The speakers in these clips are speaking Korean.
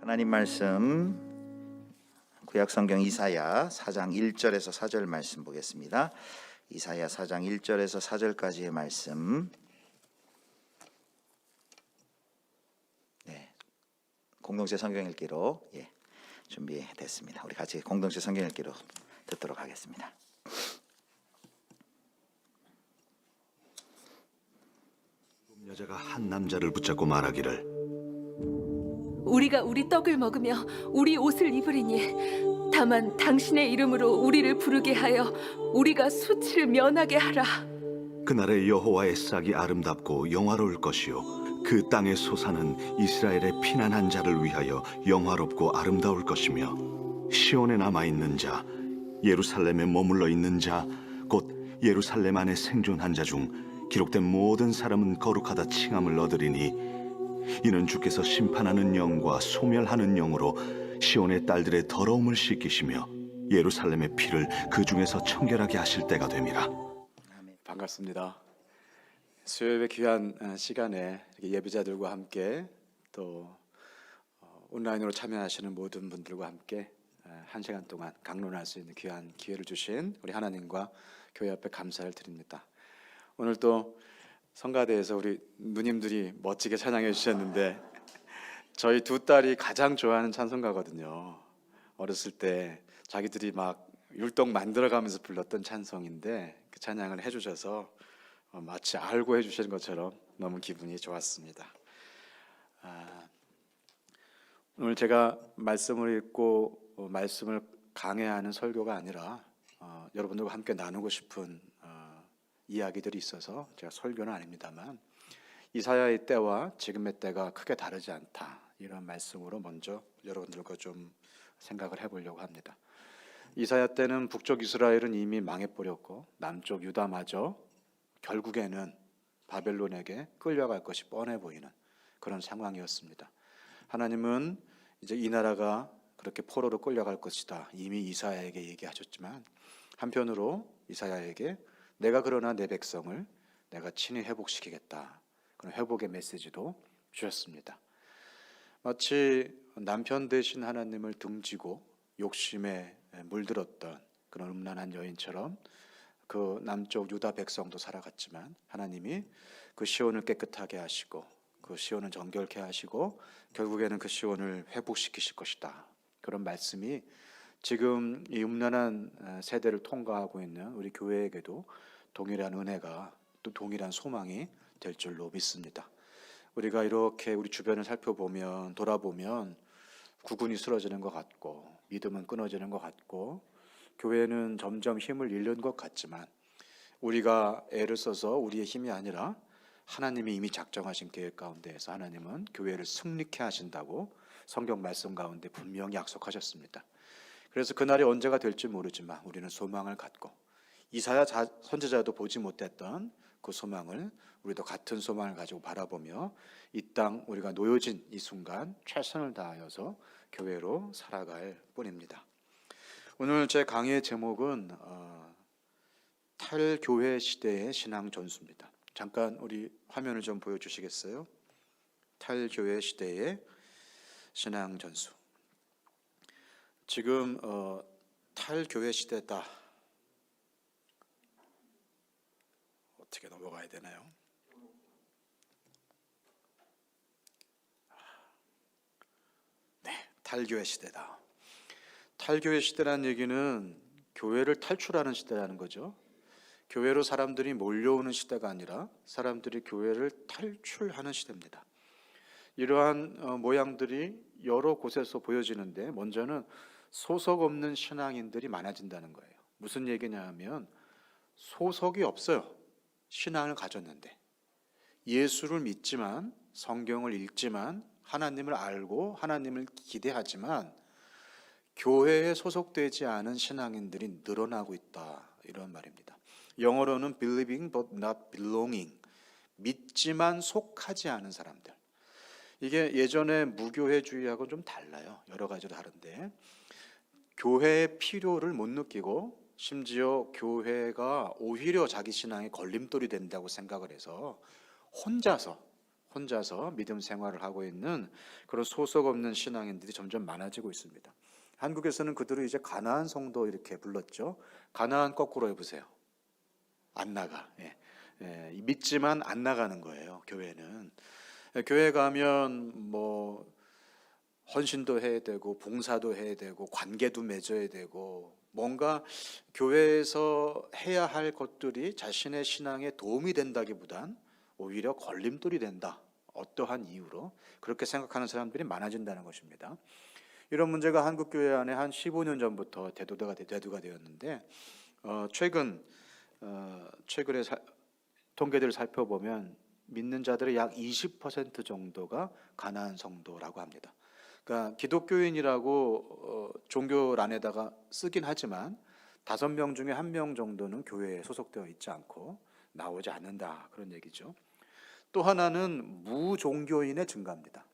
하나님 말씀 구약성경 이사야 4장 1절에서 4절 말씀 보겠습니다. 이사야 4장 1절에서 4절까지의 말씀. 공동체 성경 읽기로 준비됐습니다. 우리 같이 공동체 성경 읽기로 듣도록 하겠습니다. 여자가 한 남자를 붙잡고 말하기를, 우리가 우리 떡을 먹으며 우리 옷을 입으리니 다만 당신의 이름으로 우리를 부르게 하여 우리가 수치를 면하게 하라. 그날의 여호와의 싹이 아름답고 영화로울 것이요 그 땅의 소사는 이스라엘의 피난한 자를 위하여 영화롭고 아름다울 것이며, 시온에 남아있는 자, 예루살렘에 머물러 있는 자, 곧 예루살렘 안에 생존한 자 중 기록된 모든 사람은 거룩하다 칭함을 얻으리니, 이는 주께서 심판하는 영과 소멸하는 영으로 시온의 딸들의 더러움을 씻기시며 예루살렘의 피를 그 중에서 청결하게 하실 때가 됨이라. 반갑습니다. 수요일의 귀한 시간에 예배자들과 함께 또 온라인으로 참여하시는 모든 분들과 함께 한 시간 동안 강론할 수 있는 귀한 기회를 주신 우리 하나님과 교회 앞에 감사를 드립니다. 오늘 또 성가대에서 우리 누님들이 멋지게 찬양해 주셨는데, 저희 두 딸이 가장 좋아하는 찬송가거든요. 어렸을 때 자기들이 막 율동 만들어가면서 불렀던 찬송인데 그 찬양을 해주셔서 마치 알고 해주시는 것처럼 너무 기분이 좋았습니다. 오늘 제가 말씀을 읽고 말씀을 강해하는 설교가 아니라 여러분들과 함께 나누고 싶은 이야기들이 있어서 제가 설교는 아닙니다만, 이사야의 때와 지금의 때가 크게 다르지 않다, 이런 말씀으로 먼저 여러분들과 좀 생각을 해보려고 합니다. 이사야 때는 북쪽 이스라엘은 이미 망해버렸고 남쪽 유다마저 결국에는 바벨론에게 끌려갈 것이 뻔해 보이는 그런 상황이었습니다. 하나님은 이제 이 나라가 그렇게 포로로 끌려갈 것이다 이미 이사야에게 얘기하셨지만, 한편으로 이사야에게 내가 그러나 내 백성을 내가 친히 회복시키겠다, 그런 회복의 메시지도 주셨습니다. 마치 남편 되신 하나님을 등지고 욕심에 물들었던 그런 음란한 여인처럼 그 남쪽 유다 백성도 살아갔지만, 하나님이 그 시온을 깨끗하게 하시고 그 시온을 정결케 하시고 결국에는 그 시온을 회복시키실 것이다, 그런 말씀이 지금 이 음란한 세대를 통과하고 있는 우리 교회에게도 동일한 은혜가, 또 동일한 소망이 될 줄로 믿습니다. 우리가 이렇게 우리 주변을 살펴보면, 돌아보면 구분이 쓰러지는 것 같고 믿음은 끊어지는 것 같고 교회는 점점 힘을 잃는 것 같지만, 우리가 애를 써서 우리의 힘이 아니라 하나님이 이미 작정하신 계획 가운데에서 하나님은 교회를 승리케 하신다고 성경 말씀 가운데 분명히 약속하셨습니다. 그래서 그날이 언제가 될지 모르지만 우리는 소망을 갖고, 이사야 선지자도 보지 못했던 그 소망을 우리도 같은 소망을 가지고 바라보며 이 땅 우리가 놓여진 이 순간 최선을 다하여서 교회로 살아갈 뿐입니다. 오늘 제 강의의 제목은 탈교회 시대의 신앙 전수입니다. 잠깐 우리 화면을 좀 보여주시겠어요? 탈교회 시대의 신앙 전수. 지금 탈교회 시대다, 어떻게 넘어가야 되나요? 네, 탈교회 시대다. 탈교회 시대라는 얘기는 교회를 탈출하는 시대라는 거죠. 교회로 사람들이 몰려오는 시대가 아니라 사람들이 교회를 탈출하는 시대입니다. 이러한 모양들이 여러 곳에서 보여지는데, 먼저는 소속 없는 신앙인들이 많아진다는 거예요. 무슨 얘기냐 하면, 소속이 없어요. 신앙을 가졌는데 예수를 믿지만, 성경을 읽지만, 하나님을 알고 하나님을 기대하지만 교회에 소속되지 않은 신앙인들이 늘어나고 있다, 이런 말입니다. 영어로는 believing but not belonging, 믿지만 속하지 않은 사람들. 이게 예전에 무교회주의하고 좀 달라요. 여러 가지로 다른데, 교회의 필요를 못 느끼고 심지어 교회가 오히려 자기 신앙의 걸림돌이 된다고 생각을 해서 혼자서 혼자서 믿음 생활을 하고 있는 그런 소속 없는 신앙인들이 점점 많아지고 있습니다. 한국에서는 그들을 이제 가나안 성도 이렇게 불렀죠. 가나안 거꾸로 해보세요. 안 나가. 믿지만 안 나가는 거예요. 교회는. 교회 가면 뭐 헌신도 해야 되고 봉사도 해야 되고 관계도 맺어야 되고 뭔가 교회에서 해야 할 것들이 자신의 신앙에 도움이 된다기보단 오히려 걸림돌이 된다. 어떠한 이유로 그렇게 생각하는 사람들이 많아진다는 것입니다. 이런 문제가 한국 교회 안에 한 15년 전부터 대두가 되었는데 최근에 통계들을 살펴보면 믿는 자들의 약 20% 정도가 가나안 성도라고 합니다. 그러니까 기독교인이라고 종교란에다가 쓰긴 하지만 5명 중에 1명 정도는 교회에 소속되어 있지 않고 나오지 않는다, 그런 얘기죠. 또 하나는 무종교인의 증가입니다.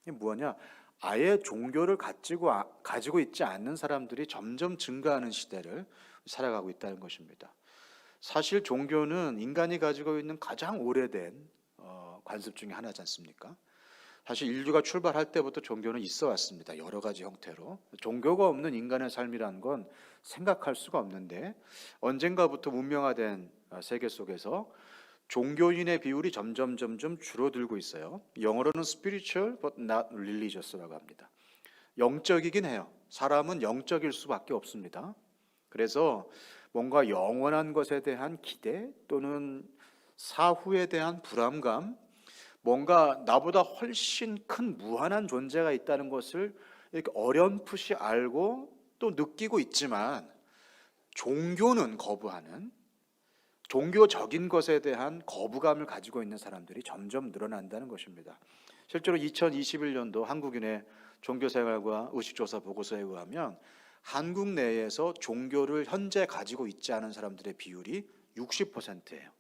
이게 뭐냐? 아예 종교를 가지고 있지 않는 사람들이 점점 증가하는 시대를 살아가고 있다는 것입니다. 사실 종교는 인간이 가지고 있는 가장 오래된 관습 중에 하나지 않습니까? 사실 인류가 출발할 때부터 종교는 있어 왔습니다. 여러 가지 형태로. 종교가 없는 인간의 삶이라는 건 생각할 수가 없는데 언젠가부터 문명화된 세계 속에서 종교인의 비율이 점점 줄어들고 있어요. 영어로는 spiritual but not religious라고 합니다. 영적이긴 해요. 사람은 영적일 수밖에 없습니다. 그래서 뭔가 영원한 것에 대한 기대 또는 사후에 대한 불안감, 뭔가 나보다 훨씬 큰 무한한 존재가 있다는 것을 이렇게 어렴풋이 알고 또 느끼고 있지만 종교는 거부하는, 종교적인 것에 대한 거부감을 가지고 있는 사람들이 점점 늘어난다는 것입니다. 실제로 2021년도 한국인의 종교생활과 의식조사 보고서에 의하면 한국 내에서 종교를 현재 가지고 있지 않은 사람들의 비율이 60%예요.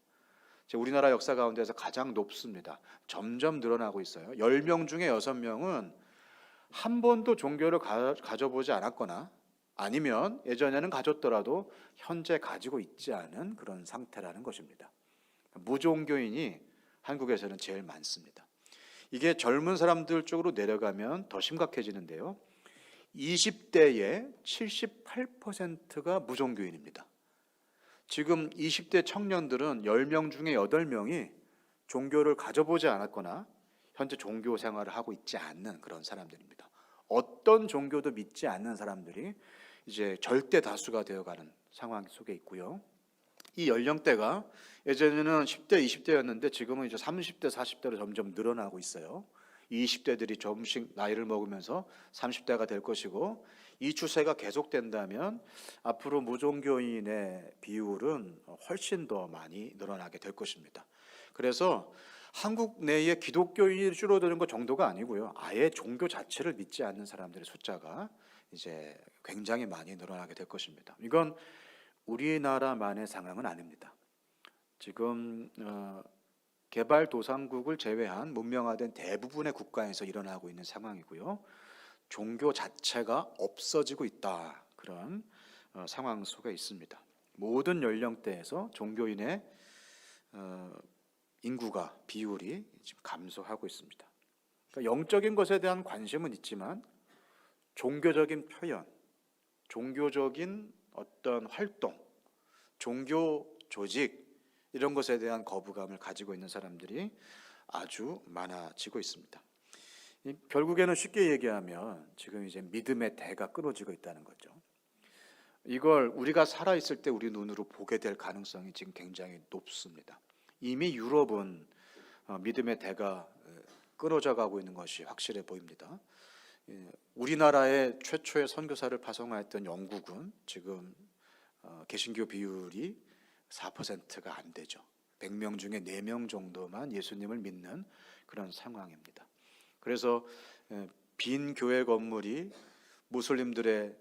우리나라 역사 가운데서 가장 높습니다. 점점 늘어나고 있어요. 10명 중에 6명은 한 번도 종교를 가져보지 않았거나 아니면 예전에는 가졌더라도 현재 가지고 있지 않은 그런 상태라는 것입니다. 무종교인이 한국에서는 제일 많습니다. 이게 젊은 사람들 쪽으로 내려가면 더 심각해지는데요. 20대의 78%가 무종교인입니다. 지금 20대 청년들은 10명 중에 8명이 종교를 가져보지 않았거나 현재 종교 생활을 하고 있지 않는 그런 사람들입니다. 어떤 종교도 믿지 않는 사람들이 이제 절대 다수가 되어가는 상황 속에 있고요. 이 연령대가 예전에는 10대, 20대였는데 지금은 이제 30대, 40대로 점점 늘어나고 있어요. 20대들이 조금씩 나이를 먹으면서 30대가 될 것이고 이 추세가 계속된다면 앞으로 무종교인의 비율은 훨씬 더 많이 늘어나게 될 것입니다. 그래서 한국 내에 기독교인이 줄어드는 것 정도가 아니고요. 아예 종교 자체를 믿지 않는 사람들의 숫자가 이제 굉장히 많이 늘어나게 될 것입니다. 이건 우리나라만의 상황은 아닙니다. 지금 개발도상국을 제외한 문명화된 대부분의 국가에서 일어나고 있는 상황이고요. 종교 자체가 없어지고 있다, 그런 상황 속에 있습니다. 모든 연령대에서 종교인의 인구가 비율이 지금 감소하고 있습니다. 그러니까 영적인 것에 대한 관심은 있지만 종교적인 표현, 종교적인 어떤 활동, 종교 조직 이런 것에 대한 거부감을 가지고 있는 사람들이 아주 많아지고 있습니다. 결국에는 쉽게 얘기하면 지금 이제 믿음의 대가 끊어지고 있다는 거죠. 이걸 우리가 살아있을 때 우리 눈으로 보게 될 가능성이 지금 굉장히 높습니다. 이미 유럽은 믿음의 대가 끊어져 가고 있는 것이 확실해 보입니다. 우리나라의 최초의 선교사를 파송하였던 영국은 지금 개신교 비율이 4%가 안 되죠. 100명 중에 4명 정도만 예수님을 믿는 그런 상황입니다. 그래서 빈 교회 건물이 무슬림들의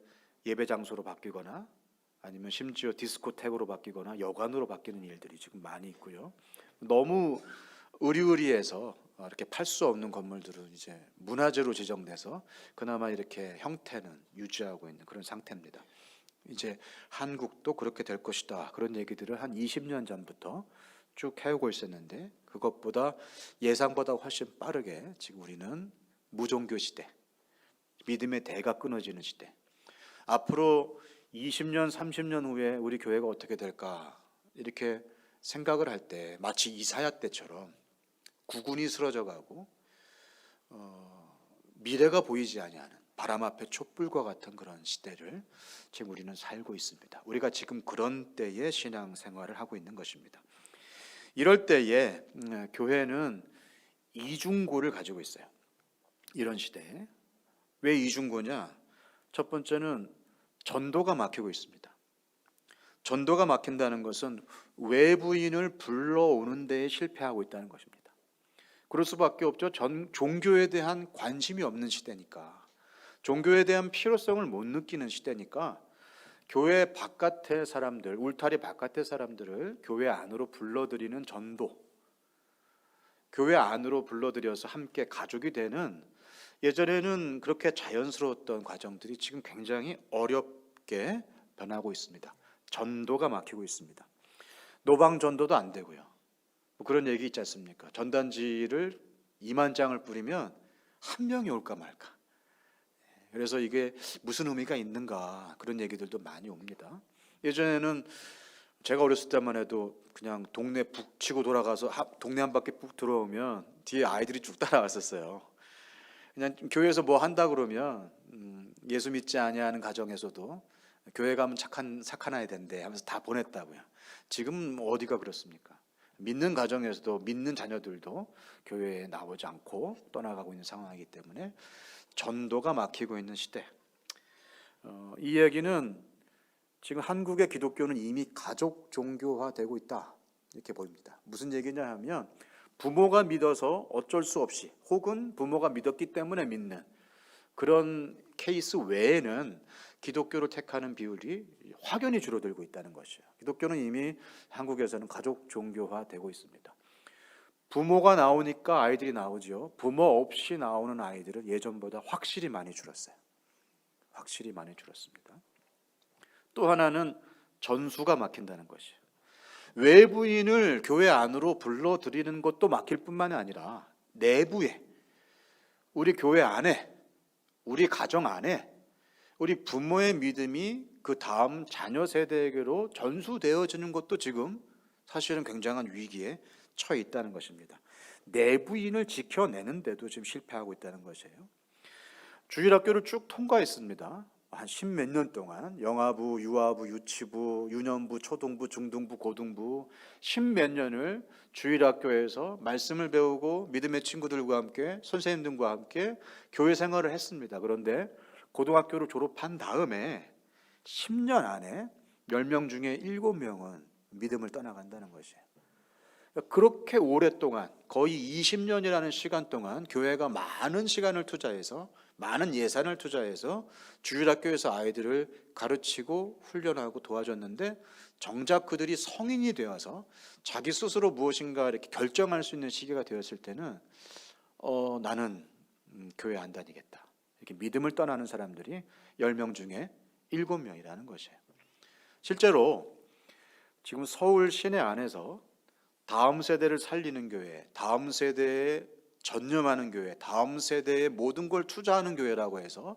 예배 장소로 바뀌거나 아니면 심지어 디스코텍으로 바뀌거나 여관으로 바뀌는 일들이 지금 많이 있고요. 너무 으리으리해서 이렇게 팔 수 없는 건물들은 이제 문화재로 지정돼서 그나마 이렇게 형태는 유지하고 있는 그런 상태입니다. 이제 한국도 그렇게 될 것이다, 그런 얘기들을 한 20년 전부터 쭉 해오고 있었는데 그것보다 예상보다 훨씬 빠르게 지금 우리는 무종교 시대, 믿음의 대가 끊어지는 시대. 앞으로 20년, 30년 후에 우리 교회가 어떻게 될까 이렇게 생각을 할 때 마치 이사야 때처럼 구군이 쓰러져 가고 미래가 보이지 아니하는 바람 앞에 촛불과 같은 그런 시대를 지금 우리는 살고 있습니다. 우리가 지금 그런 때에 신앙 생활을 하고 있는 것입니다. 이럴 때에 교회는 이중고를 가지고 있어요. 이런 시대에. 왜 이중고냐? 첫 번째는 전도가 막히고 있습니다. 전도가 막힌다는 것은 외부인을 불러오는 데에 실패하고 있다는 것입니다. 그럴 수밖에 없죠. 종교에 대한 관심이 없는 시대니까, 종교에 대한 필요성을 못 느끼는 시대니까 교회 바깥의 사람들, 울타리 바깥의 사람들을 교회 안으로 불러들이는 전도, 교회 안으로 불러들여서 함께 가족이 되는, 예전에는 그렇게 자연스러웠던 과정들이 지금 굉장히 어렵게 변하고 있습니다. 전도가 막히고 있습니다. 노방 전도도 안 되고요. 뭐 그런 얘기 있지 않습니까? 전단지를 2만 장을 뿌리면 한 명이 올까 말까. 그래서 이게 무슨 의미가 있는가, 그런 얘기들도 많이 옵니다. 예전에는 제가 어렸을 때만 해도 그냥 동네 북 치고 돌아가서 동네 한 바퀴 북 들어오면 뒤에 아이들이 쭉 따라왔었어요. 그냥 교회에서 뭐 한다 그러면 예수 믿지 아니하는 가정에서도 교회 가면 착한 아이 된대 하면서 다 보냈다고요. 지금 어디가 그렇습니까? 믿는 가정에서도, 믿는 자녀들도 교회에 나오지 않고 떠나가고 있는 상황이기 때문에 전도가 막히고 있는 시대. 이 얘기는 지금 한국의 기독교는 이미 가족 종교화되고 있다, 이렇게 보입니다. 무슨 얘기냐 하면 부모가 믿어서 어쩔 수 없이, 혹은 부모가 믿었기 때문에 믿는 그런 케이스 외에는 기독교를 택하는 비율이 확연히 줄어들고 있다는 것이에요. 기독교는 이미 한국에서는 가족 종교화되고 있습니다. 부모가 나오니까 아이들이 나오죠. 부모 없이 나오는 아이들은 예전보다 확실히 많이 줄었어요. 확실히 많이 줄었습니다. 또 하나는 전수가 막힌다는 것이에요. 외부인을 교회 안으로 불러들이는 것도 막힐 뿐만 아니라 내부에, 우리 교회 안에, 우리 가정 안에 우리 부모의 믿음이 그 다음 자녀 세대에게로 전수되어지는 것도 지금 사실은 굉장한 위기에 처해 있다는 것입니다. 내부인을 지켜내는데도 지금 실패하고 있다는 것이에요. 주일학교를 쭉 통과했습니다. 한 10몇 년 동안 영아부, 유아부, 유치부, 유년부, 초등부, 중등부, 고등부 10몇 년을 주일학교에서 말씀을 배우고 믿음의 친구들과 함께, 선생님들과 함께 교회 생활을 했습니다. 그런데 고등학교를 졸업한 다음에 10년 안에 10명 중에 7명은 믿음을 떠나간다는 것이에요. 그렇게 오랫동안, 거의 20년이라는 시간 동안 교회가 많은 시간을 투자해서, 많은 예산을 투자해서 주일학교에서 아이들을 가르치고 훈련하고 도와줬는데, 정작 그들이 성인이 되어서 자기 스스로 무엇인가 이렇게 결정할 수 있는 시기가 되었을 때는 나는 교회 안 다니겠다, 이렇게 믿음을 떠나는 사람들이 10명 중에 7명이라는 것이에요. 실제로 지금 서울 시내 안에서 다음 세대를 살리는 교회, 다음 세대에 전념하는 교회, 다음 세대에 모든 걸 투자하는 교회라고 해서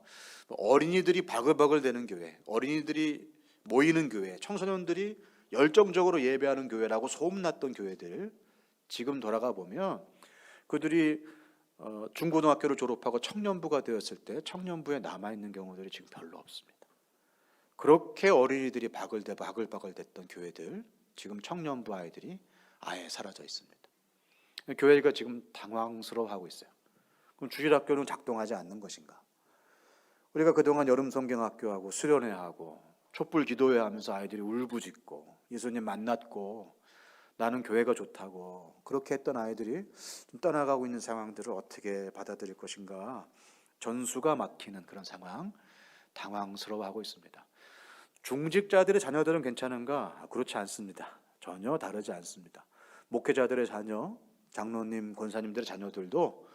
어린이들이 바글바글 대는 교회, 어린이들이 모이는 교회, 청소년들이 열정적으로 예배하는 교회라고 소문났던 교회들, 지금 돌아가 보면 그들이 중고등학교를 졸업하고 청년부가 되었을 때 청년부에 남아있는 경우들이 지금 별로 없습니다. 그렇게 어린이들이 바글바글 됐던 교회들, 지금 청년부 아이들이 아예 사라져 있습니다. 교회가 지금 당황스러워하고 있어요. 그럼 주일학교는 작동하지 않는 것인가? 우리가 그동안 여름 성경학교하고 수련회하고 촛불 기도회 하면서 아이들이 울부짖고 예수님 만났고 나는 교회가 좋다고 그렇게 했던 아이들이 좀 떠나가고 있는 상황들을 어떻게 받아들일 것인가? 전수가 막히는 그런 상황, 당황스러워하고 있습니다. 중직자들의 자녀들은 괜찮은가? 그렇지 않습니다. 전혀 다르지 않습니다. 목회자들의 자녀, 장로님, 권사님들의 자녀들도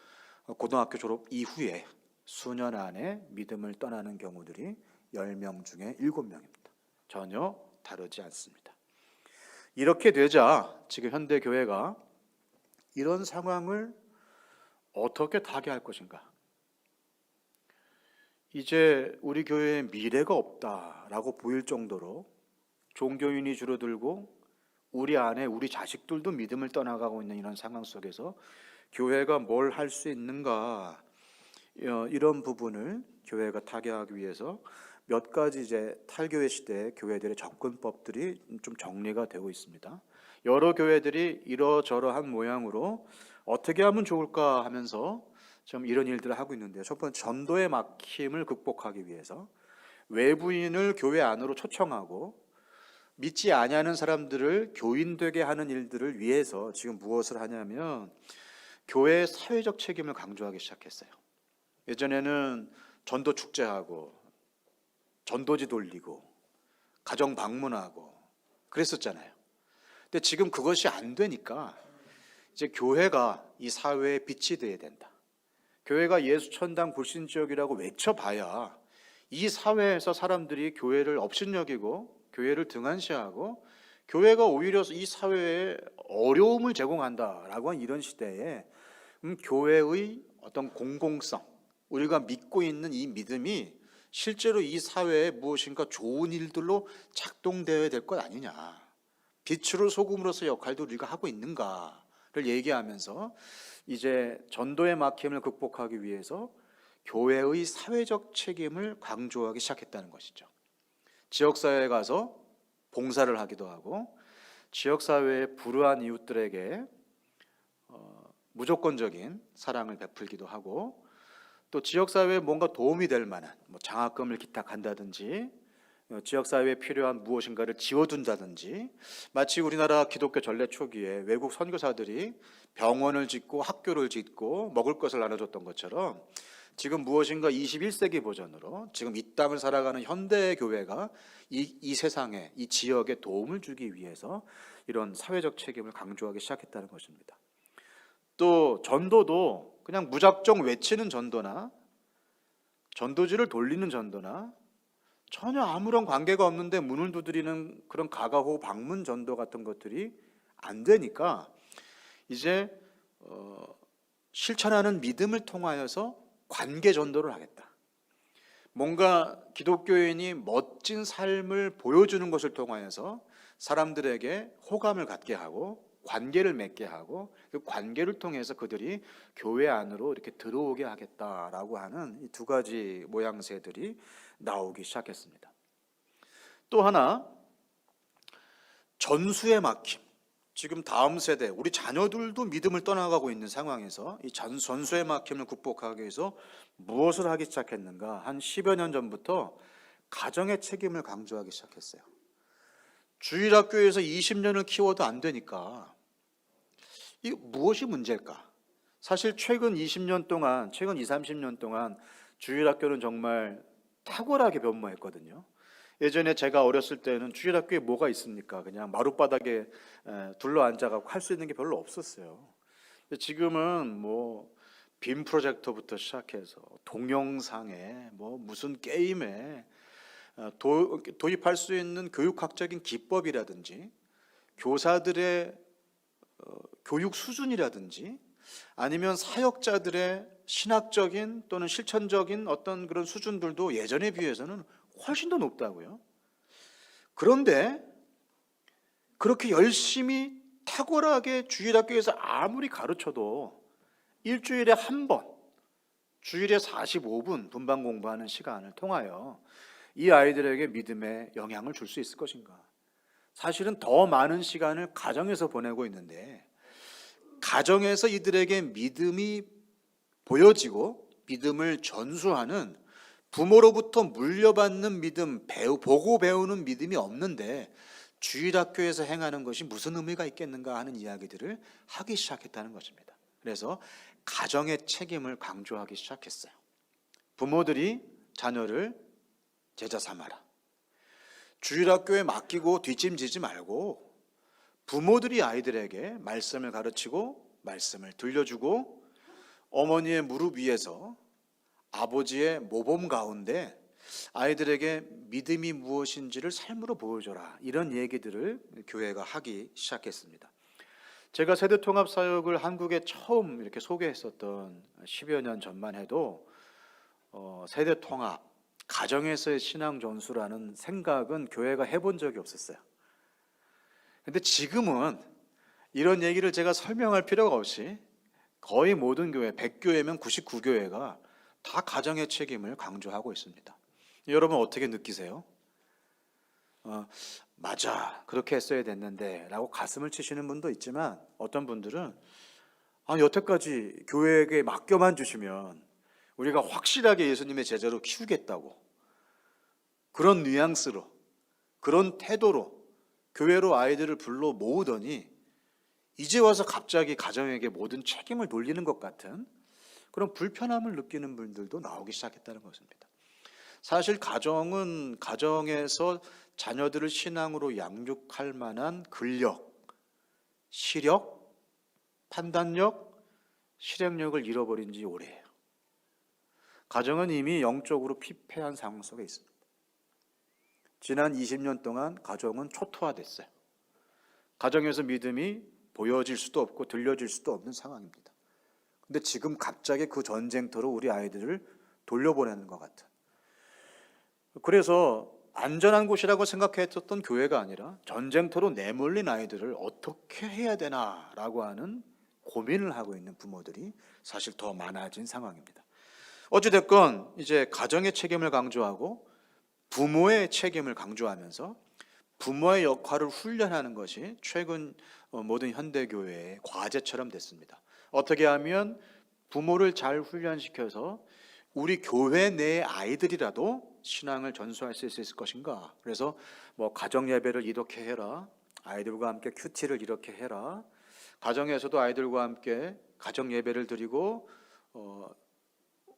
고등학교 졸업 이후에 수년 안에 믿음을 떠나는 경우들이 10명 중에 7명입니다. 전혀 다르지 않습니다. 이렇게 되자 지금 현대 교회가 이런 상황을 어떻게 타개할 것인가? 이제 우리 교회에 미래가 없다라고 보일 정도로 종교인이 줄어들고 우리 안에 우리 자식들도 믿음을 떠나가고 있는 이런 상황 속에서 교회가 뭘 할 수 있는가, 이런 부분을 교회가 타개하기 위해서 몇 가지 이제 탈교회 시대의 교회들의 접근법들이 좀 정리가 되고 있습니다. 여러 교회들이 이러저러한 모양으로 어떻게 하면 좋을까 하면서 좀 이런 일들을 하고 있는데요. 첫 번째, 전도의 막힘을 극복하기 위해서 외부인을 교회 안으로 초청하고 믿지 아니하는 사람들을 교인되게 하는 일들을 위해서 지금 무엇을 하냐면 교회의 사회적 책임을 강조하기 시작했어요. 예전에는 전도 축제하고 전도지 돌리고 가정 방문하고 그랬었잖아요. 근데 지금 그것이 안 되니까 이제 교회가 이 사회에 빛이 되어야 된다. 교회가 예수천당 불신지역이라고 외쳐봐야 이 사회에서 사람들이 교회를 업신여기고 교회를 등한시하고 교회가 오히려 이 사회에 어려움을 제공한다라고 하는 이런 시대에 교회의 어떤 공공성, 우리가 믿고 있는 이 믿음이 실제로 이 사회에 무엇인가 좋은 일들로 작동되어야 될 것 아니냐, 빛으로 소금으로서 역할도 우리가 하고 있는가를 얘기하면서 이제 전도의 막힘을 극복하기 위해서 교회의 사회적 책임을 강조하기 시작했다는 것이죠. 지역사회에 가서 봉사를 하기도 하고 지역사회의 불우한 이웃들에게 무조건적인 사랑을 베풀기도 하고 또 지역사회에 뭔가 도움이 될 만한 장학금을 기탁한다든지 지역사회에 필요한 무엇인가를 지어둔다든지, 마치 우리나라 기독교 전래 초기에 외국 선교사들이 병원을 짓고 학교를 짓고 먹을 것을 나눠줬던 것처럼 지금 무엇인가 21세기 버전으로 지금 이 땅을 살아가는 현대 교회가 이 세상에, 이 지역에 도움을 주기 위해서 이런 사회적 책임을 강조하기 시작했다는 것입니다. 또 전도도 그냥 무작정 외치는 전도나 전도지를 돌리는 전도나 전혀 아무런 관계가 없는데 문을 두드리는 그런 가가호 방문 전도 같은 것들이 안 되니까 이제 실천하는 믿음을 통하여서 관계 전도를 하겠다. 뭔가 기독교인이 멋진 삶을 보여주는 것을 통하여서 사람들에게 호감을 갖게 하고 관계를 맺게 하고 그 관계를 통해서 그들이 교회 안으로 이렇게 들어오게 하겠다라고 하는 이 두 가지 모양새들이 나오기 시작했습니다. 또 하나, 전수의 막힘. 지금 다음 세대, 우리 자녀들도 믿음을 떠나가고 있는 상황에서 이 전수의 막힘을 극복하기 위해서 무엇을 하기 시작했는가? 한 10여 년 전부터 가정의 책임을 강조하기 시작했어요. 주일학교에서 20년을 키워도 안 되니까 이 무엇이 문제일까? 사실 최근 20년 동안, 최근 20, 30년 동안 주일학교는 정말 탁월하게 변모했거든요. 예전에 제가 어렸을 때는 주일학교에 뭐가 있습니까? 그냥 마룻바닥에 둘러앉아가지고 할 수 있는 게 별로 없었어요. 지금은 빔 프로젝터부터 시작해서 동영상에 무슨 게임에 도입할 수 있는 교육학적인 기법이라든지 교사들의 교육 수준이라든지 아니면 사역자들의 신학적인 또는 실천적인 어떤 그런 수준들도 예전에 비해서는 훨씬 더 높다고요. 그런데 그렇게 열심히 탁월하게 주일학교에서 아무리 가르쳐도 일주일에 한 번, 주일에 45분 분반 공부하는 시간을 통하여 이 아이들에게 믿음에 영향을 줄 수 있을 것인가? 사실은 더 많은 시간을 가정에서 보내고 있는데 가정에서 이들에게 믿음이 보여지고 믿음을 전수하는, 부모로부터 물려받는 믿음, 보고 배우는 믿음이 없는데 주일학교에서 행하는 것이 무슨 의미가 있겠는가 하는 이야기들을 하기 시작했다는 것입니다. 그래서 가정의 책임을 강조하기 시작했어요. 부모들이 자녀를 제자 삼아라. 주일학교에 맡기고 뒷짐지지 말고 부모들이 아이들에게 말씀을 가르치고 말씀을 들려주고 어머니의 무릎 위에서 아버지의 모범 가운데 아이들에게 믿음이 무엇인지를 삶으로 보여줘라, 이런 얘기들을 교회가 하기 시작했습니다. 제가 세대통합 사역을 한국에 처음 이렇게 소개했었던 10여 년 전만 해도 세대통합, 가정에서의 신앙 전수라는 생각은 교회가 해본 적이 없었어요. 근데 지금은 이런 얘기를 제가 설명할 필요가 없이 거의 모든 교회, 100교회면 99교회가 다 가정의 책임을 강조하고 있습니다. 여러분 어떻게 느끼세요? 맞아, 그렇게 했어야 됐는데 라고 가슴을 치시는 분도 있지만, 어떤 분들은 여태까지 교회에게 맡겨만 주시면 우리가 확실하게 예수님의 제자로 키우겠다고, 그런 뉘앙스로, 그런 태도로 교회로 아이들을 불러 모으더니 이제 와서 갑자기 가정에게 모든 책임을 돌리는 것 같은 그런 불편함을 느끼는 분들도 나오기 시작했다는 것입니다. 사실 가정은 가정에서 자녀들을 신앙으로 양육할 만한 근력, 시력, 판단력, 실행력을 잃어버린 지 오래예요. 가정은 이미 영적으로 피폐한 상황 속에 있습니다. 지난 20년 동안 가정은 초토화됐어요. 가정에서 믿음이 보여질 수도 없고 들려질 수도 없는 상황입니다. 근데 지금 갑자기 그 전쟁터로 우리 아이들을 돌려보내는 것 같은, 그래서 안전한 곳이라고 생각했었던 교회가 아니라 전쟁터로 내몰린 아이들을 어떻게 해야 되나라고 하는 고민을 하고 있는 부모들이 사실 더 많아진 상황입니다. 어찌됐건 이제 가정의 책임을 강조하고 부모의 책임을 강조하면서 부모의 역할을 훈련하는 것이 최근 모든 현대교회의 과제처럼 됐습니다. 어떻게 하면 부모를 잘 훈련시켜서 우리 교회 내 아이들이라도 신앙을 전수할 수 있을 것인가. 그래서 가정 예배를 이렇게 해라, 아이들과 함께 큐티를 이렇게 해라, 가정에서도 아이들과 함께 가정 예배를 드리고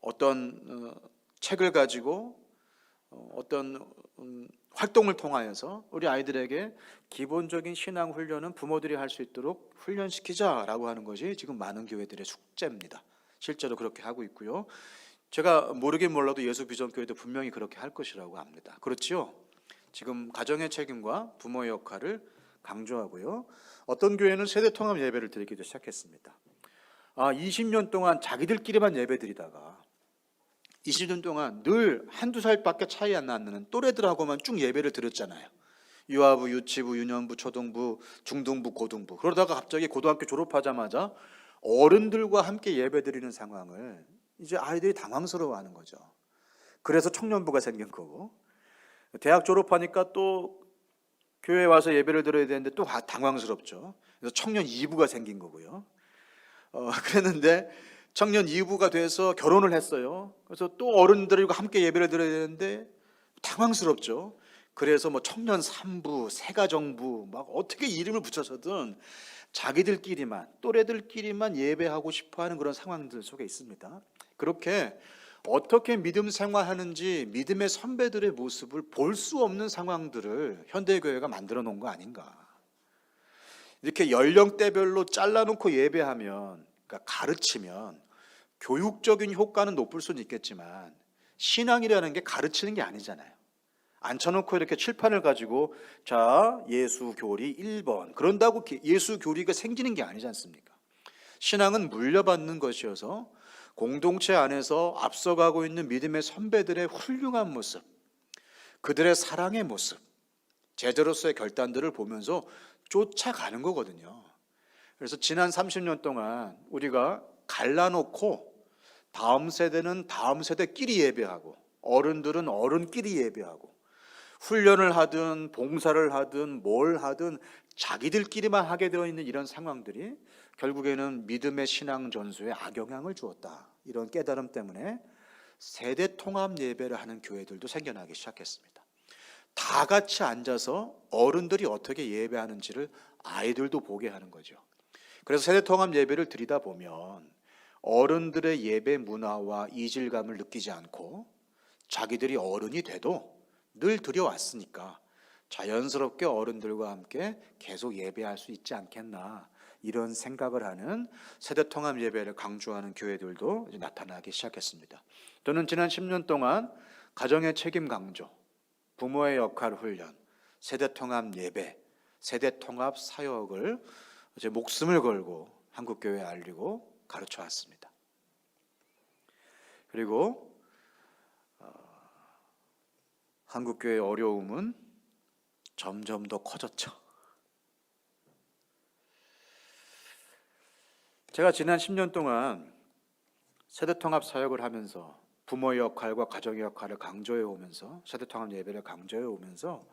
어떤 책을 가지고 어떤 활동을 통하여서 우리 아이들에게 기본적인 신앙 훈련은 부모들이 할 수 있도록 훈련시키자라고 하는 것이 지금 많은 교회들의 숙제입니다. 실제로 그렇게 하고 있고요. 제가 모르긴 몰라도 예수비전교회도 분명히 그렇게 할 것이라고 압니다. 그렇지요? 지금 가정의 책임과 부모의 역할을 강조하고요. 어떤 교회는 세대통합 예배를 드리기도 시작했습니다. 20년 동안 자기들끼리만 예배 드리다가 20년 동안 늘 한두 살밖에 차이 안 나는 또래들하고만 쭉 예배를 드렸잖아요. 유아부, 유치부, 유년부, 초등부, 중등부, 고등부. 그러다가 갑자기 고등학교 졸업하자마자 어른들과 함께 예배 드리는 상황을 이제 아이들이 당황스러워하는 거죠. 그래서 청년부가 생긴 거고, 대학 졸업하니까 또 교회에 와서 예배를 드려야 되는데 또 당황스럽죠. 그래서 청년 2부가 생긴 거고요. 그랬는데 청년 2부가 돼서 결혼을 했어요. 그래서 또 어른들과 함께 예배를 드려야 되는데 당황스럽죠. 그래서 청년 3부, 새가정부, 막 어떻게 이름을 붙여서든 자기들끼리만, 또래들끼리만 예배하고 싶어하는 그런 상황들 속에 있습니다. 그렇게 어떻게 믿음 생활하는지 믿음의 선배들의 모습을 볼 수 없는 상황들을 현대교회가 만들어 놓은 거 아닌가. 이렇게 연령대별로 잘라놓고 예배하면, 그러니까 가르치면 교육적인 효과는 높을 수는 있겠지만 신앙이라는 게 가르치는 게 아니잖아요. 앉혀놓고 이렇게 칠판을 가지고 자, 예수교리 1번 그런다고 예수교리가 생기는 게 아니지 않습니까? 신앙은 물려받는 것이어서 공동체 안에서 앞서가고 있는 믿음의 선배들의 훌륭한 모습, 그들의 사랑의 모습, 제자로서의 결단들을 보면서 쫓아가는 거거든요. 그래서 지난 30년 동안 우리가 갈라놓고 다음 세대는 다음 세대끼리 예배하고 어른들은 어른끼리 예배하고 훈련을 하든 봉사를 하든 뭘 하든 자기들끼리만 하게 되어 있는 이런 상황들이 결국에는 믿음의 신앙 전수에 악영향을 주었다. 이런 깨달음 때문에 세대 통합 예배를 하는 교회들도 생겨나기 시작했습니다. 다 같이 앉아서 어른들이 어떻게 예배하는지를 아이들도 보게 하는 거죠. 그래서 세대 통합 예배를 드리다 보면 어른들의 예배 문화와 이질감을 느끼지 않고 자기들이 어른이 돼도 늘 드려왔으니까 자연스럽게 어른들과 함께 계속 예배할 수 있지 않겠나, 이런 생각을 하는 세대 통합 예배를 강조하는 교회들도 이제 나타나기 시작했습니다. 저는 지난 10년 동안 가정의 책임 강조, 부모의 역할 훈련, 세대 통합 예배, 세대 통합 사역을 제 목숨을 걸고 한국교회에 알리고 가르쳐 왔습니다. 그리고 한국교회의 어려움은 점점 더 커졌죠. 제가 지난 10년 동안 세대통합 사역을 하면서 부모의 역할과 가정의 역할을 강조해 오면서 세대통합 예배를 강조해 오면서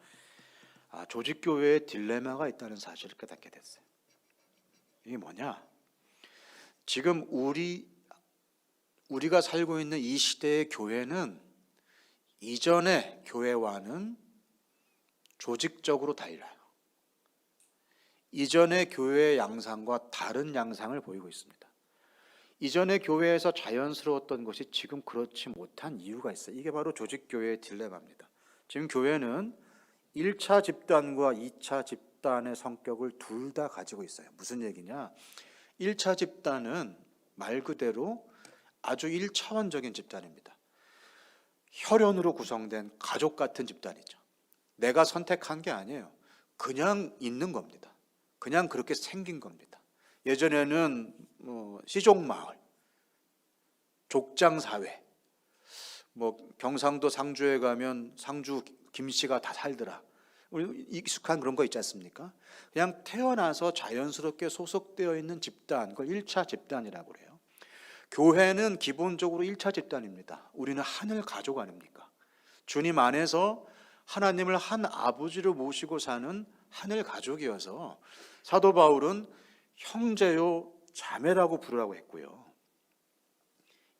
조직교회에 딜레마가 있다는 사실을 깨닫게 됐어요. 이게 뭐냐? 지금 우리가 살고 있는 이 시대의 교회는 이전의 교회와는 조직적으로 달라요. 이전의 교회의 양상과 다른 양상을 보이고 있습니다. 이전의 교회에서 자연스러웠던 것이 지금 그렇지 못한 이유가 있어요. 이게 바로 조직교회의 딜레마입니다. 지금 교회는 1차 집단과 2차 집단의 성격을 둘 다 가지고 있어요. 무슨 얘기냐? 1차 집단은 말 그대로 아주 1차원적인 집단입니다. 혈연으로 구성된 가족 같은 집단이죠. 내가 선택한 게 아니에요. 그냥 있는 겁니다. 그냥 그렇게 생긴 겁니다. 예전에는 시종마을, 족장사회, 경상도 상주에 가면 상주 김씨가 다 살더라. 우리 익숙한 그런 거 있지 않습니까? 그냥 태어나서 자연스럽게 소속되어 있는 집단, 그걸 1차 집단이라고 그래요. 교회는 기본적으로 1차 집단입니다. 우리는 하늘 가족 아닙니까? 주님 안에서 하나님을 한 아버지로 모시고 사는 하늘 가족이어서 사도 바울은 형제요 자매라고 부르라고 했고요.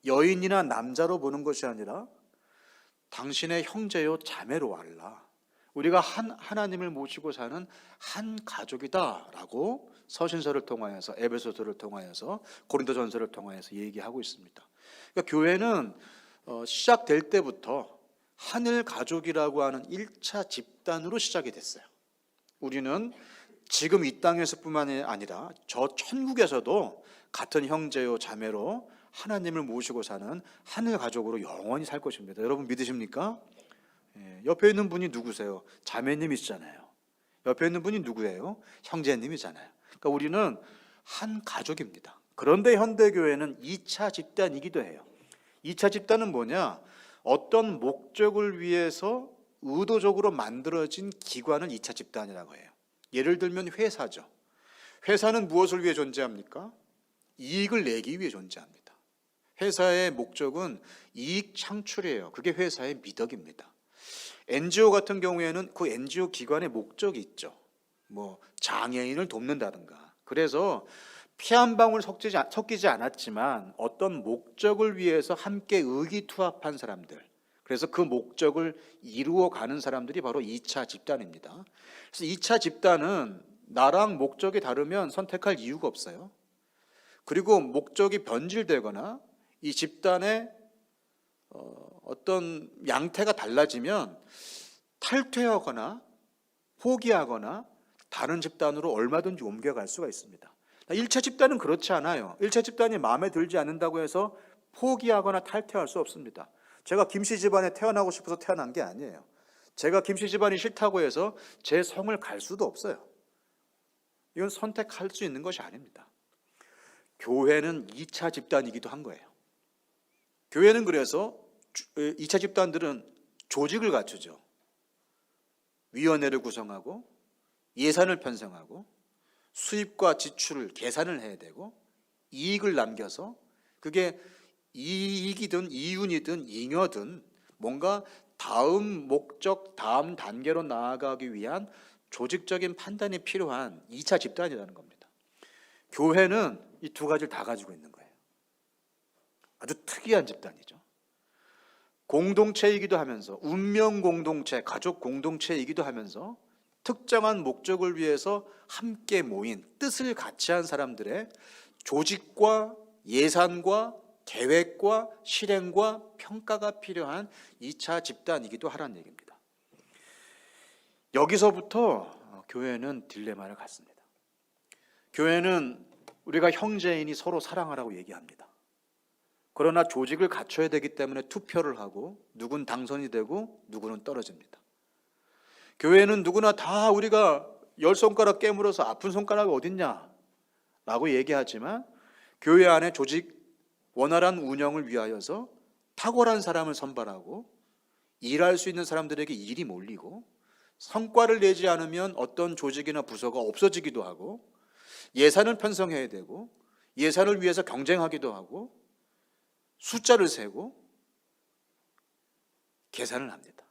여인이나 남자로 보는 것이 아니라 당신의 형제요 자매로 알라. 우리가 하나님을 모시고 사는 한 가족이다라고 서신서를 통하여서, 에베소서를 통하여서, 고린도전서를 통하여서 얘기하고 있습니다. 그러니까 교회는 시작될 때부터 하늘 가족이라고 하는 1차 집단으로 시작이 됐어요. 우리는 지금 이 땅에서뿐만이 아니라 저 천국에서도 같은 형제요 자매로 하나님을 모시고 사는 하늘 가족으로 영원히 살 것입니다. 여러분 믿으십니까? 옆에 있는 분이 누구세요? 자매님이시잖아요. 옆에 있는 분이 누구예요? 형제님이잖아요. 그러니까 우리는 한 가족입니다. 그런데 현대교회는 2차 집단이기도 해요. 2차 집단은 뭐냐? 어떤 목적을 위해서 의도적으로 만들어진 기관을 2차 집단이라고 해요. 예를 들면 회사죠. 회사는 무엇을 위해 존재합니까? 이익을 내기 위해 존재합니다. 회사의 목적은 이익 창출이에요. 그게 회사의 미덕입니다. NGO 같은 경우에는 그 NGO 기관의 목적이 있죠. 장애인을 돕는다든가. 그래서 피 한 방울 섞이지 않았지만 어떤 목적을 위해서 함께 의기투합한 사람들, 그래서 그 목적을 이루어가는 사람들이 바로 2차 집단입니다. 그래서 2차 집단은 나랑 목적이 다르면 선택할 이유가 없어요. 그리고 목적이 변질되거나 이 집단의 어떤 양태가 달라지면 탈퇴하거나 포기하거나 다른 집단으로 얼마든지 옮겨갈 수가 있습니다. 1차 집단은 그렇지 않아요. 1차 집단이 마음에 들지 않는다고 해서 포기하거나 탈퇴할 수 없습니다. 제가 김씨 집안에 태어나고 싶어서 태어난 게 아니에요. 제가 김씨 집안이 싫다고 해서 제 성을 갈 수도 없어요. 이건 선택할 수 있는 것이 아닙니다. 교회는 2차 집단이기도 한 거예요. 교회는 그래서 2차 집단들은 조직을 갖추죠. 위원회를 구성하고 예산을 편성하고 수입과 지출을 계산을 해야 되고 이익을 남겨서 그게 이익이든 이윤이든 잉여든 뭔가 다음 목적, 다음 단계로 나아가기 위한 조직적인 판단이 필요한 2차 집단이라는 겁니다. 교회는 이 두 가지를 다 가지고 있는 거예요. 아주 특이한 집단이죠. 공동체이기도 하면서 운명 공동체, 가족 공동체이기도 하면서 특정한 목적을 위해서 함께 모인 뜻을 같이 한 사람들의 조직과 예산과 계획과 실행과 평가가 필요한 2차 집단이기도 하라는 얘기입니다. 여기서부터 교회는 딜레마를 갖습니다. 교회는 우리가 형제인이 서로 사랑하라고 얘기합니다. 그러나 조직을 갖춰야 되기 때문에 투표를 하고 누군 당선이 되고 누구는 떨어집니다. 교회는 누구나 다 우리가 10손가락 깨물어서 아픈 손가락이 어딨냐 라고 얘기하지만 교회 안에 조직 원활한 운영을 위하여서 탁월한 사람을 선발하고 일할 수 있는 사람들에게 일이 몰리고 성과를 내지 않으면 어떤 조직이나 부서가 없어지기도 하고 예산을 편성해야 되고 예산을 위해서 경쟁하기도 하고 숫자를 세고 계산을 합니다.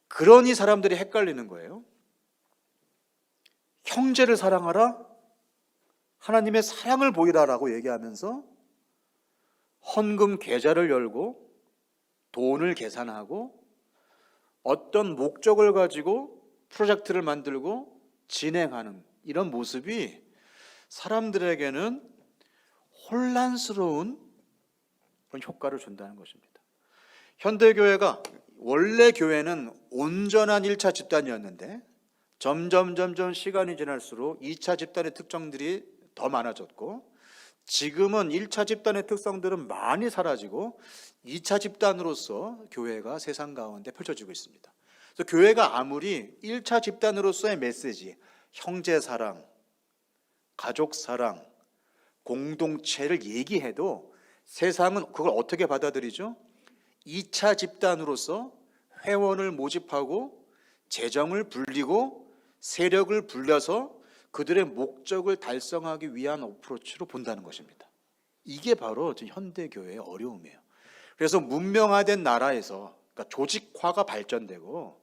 그러니 사람들이 헷갈리는 거예요. 형제를 사랑하라, 하나님의 사랑을 보이라라고 얘기하면서 헌금 계좌를 열고 돈을 계산하고 어떤 목적을 가지고 프로젝트를 만들고 진행하는 이런 모습이 사람들에게는 혼란스러운 그런 효과를 준다는 것입니다. 현대교회가 원래 교회는 온전한 1차 집단이었는데 점점 시간이 지날수록 2차 집단의 특성들이 더 많아졌고 지금은 1차 집단의 특성들은 많이 사라지고 2차 집단으로서 교회가 세상 가운데 펼쳐지고 있습니다. 그래서 교회가 아무리 1차 집단으로서의 메시지, 형제 사랑, 가족 사랑, 공동체를 얘기해도 세상은 그걸 어떻게 받아들이죠? 2차 집단으로서 회원을 모집하고 재정을 불리고 세력을 불려서 그들의 목적을 달성하기 위한 어프로치로 본다는 것입니다. 이게 바로 현대교회의 어려움이에요. 그래서 문명화된 나라에서 그러니까 조직화가 발전되고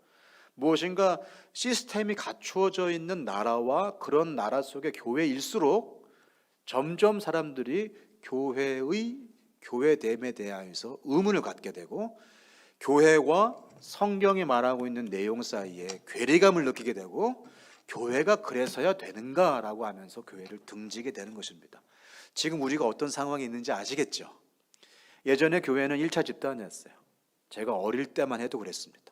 무엇인가 시스템이 갖추어져 있는 나라와 그런 나라 속의 교회일수록 점점 사람들이 교회됨에 대하여서 의문을 갖게 되고 교회와 성경이 말하고 있는 내용 사이에 괴리감을 느끼게 되고 교회가 그래서야 되는가라고 하면서 교회를 등지게 되는 것입니다. 지금 우리가 어떤 상황이 있는지 아시겠죠? 예전에 교회는 1차 집단이었어요. 제가 어릴 때만 해도 그랬습니다.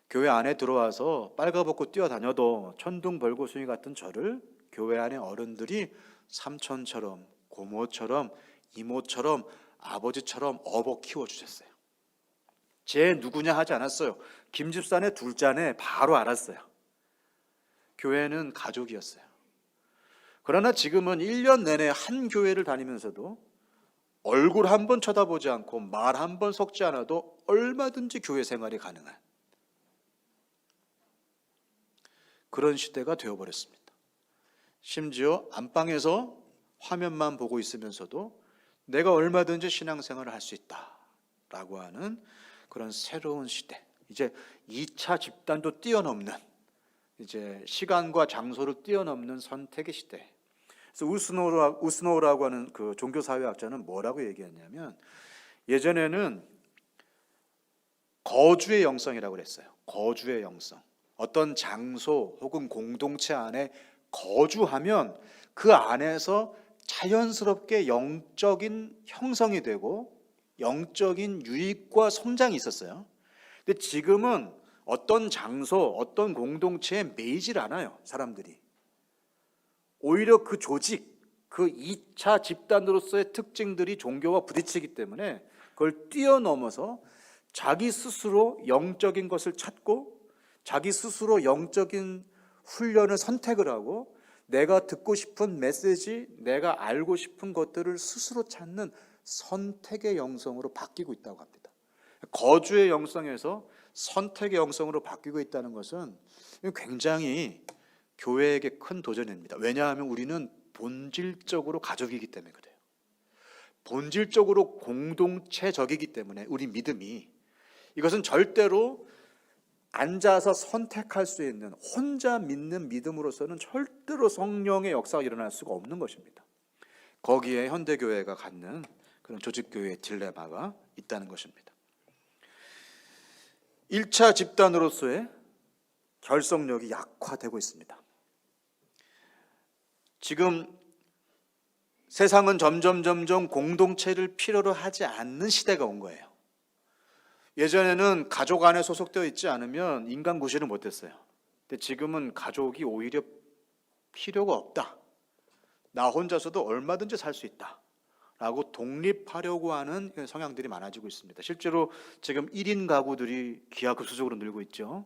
교회 안에 들어와서 빨가벗고 뛰어다녀도 천둥벌거숭이 같은 저를 교회 안에 어른들이 삼촌처럼 고모처럼 이모처럼 아버지처럼 업어 키워주셨어요. 쟤 누구냐 하지 않았어요. 김집사네 둘째네 바로 알았어요. 교회는 가족이었어요. 그러나 지금은 1년 내내 한 교회를 다니면서도 얼굴 한 번 쳐다보지 않고 말 한 번 섞지 않아도 얼마든지 교회 생활이 가능한 그런 시대가 되어버렸습니다. 심지어 안방에서 화면만 보고 있으면서도 내가 얼마든지 신앙생활을 할 수 있다라고 하는 그런 새로운 시대. 이제 2차 집단도 뛰어넘는 이제 시간과 장소를 뛰어넘는 선택의 시대. 그래서 우스노우라고 하는 그 종교사회학자는 뭐라고 얘기했냐면 예전에는 거주의 영성이라고 그랬어요. 거주의 영성. 어떤 장소 혹은 공동체 안에 거주하면 그 안에서 자연스럽게 영적인 형성이 되고 영적인 유익과 성장이 있었어요. 근데 지금은 어떤 장소, 어떤 공동체에 매이질 않아요, 사람들이. 오히려 그 조직, 그 2차 집단으로서의 특징들이 종교와 부딪히기 때문에 그걸 뛰어넘어서 자기 스스로 영적인 것을 찾고 자기 스스로 영적인 훈련을 선택을 하고 내가 듣고 싶은 메시지, 내가 알고 싶은 것들을 스스로 찾는 선택의 영성으로 바뀌고 있다고 합니다. 거주의 영성에서 선택의 영성으로 바뀌고 있다는 것은 굉장히 교회에게 큰 도전입니다. 왜냐하면 우리는 본질적으로 가족이기 때문에 그래요. 본질적으로 공동체적이기 때문에 우리 믿음이 이것은 절대로 앉아서 선택할 수 있는 혼자 믿는 믿음으로서는 절대로 성령의 역사가 일어날 수가 없는 것입니다. 거기에 현대교회가 갖는 그런 조직교회의 딜레마가 있다는 것입니다. 1차 집단으로서의 결속력이 약화되고 있습니다. 지금 세상은 점점 공동체를 필요로 하지 않는 시대가 온 거예요. 예전에는 가족 안에 소속되어 있지 않으면 인간 구실을 못했어요. 근데 지금은 가족이 오히려 필요가 없다. 나 혼자서도 얼마든지 살 수 있다 하고 독립하려고 하는 성향들이 많아지고 있습니다. 실제로 지금 1인 가구들이 기하급수적으로 늘고 있죠.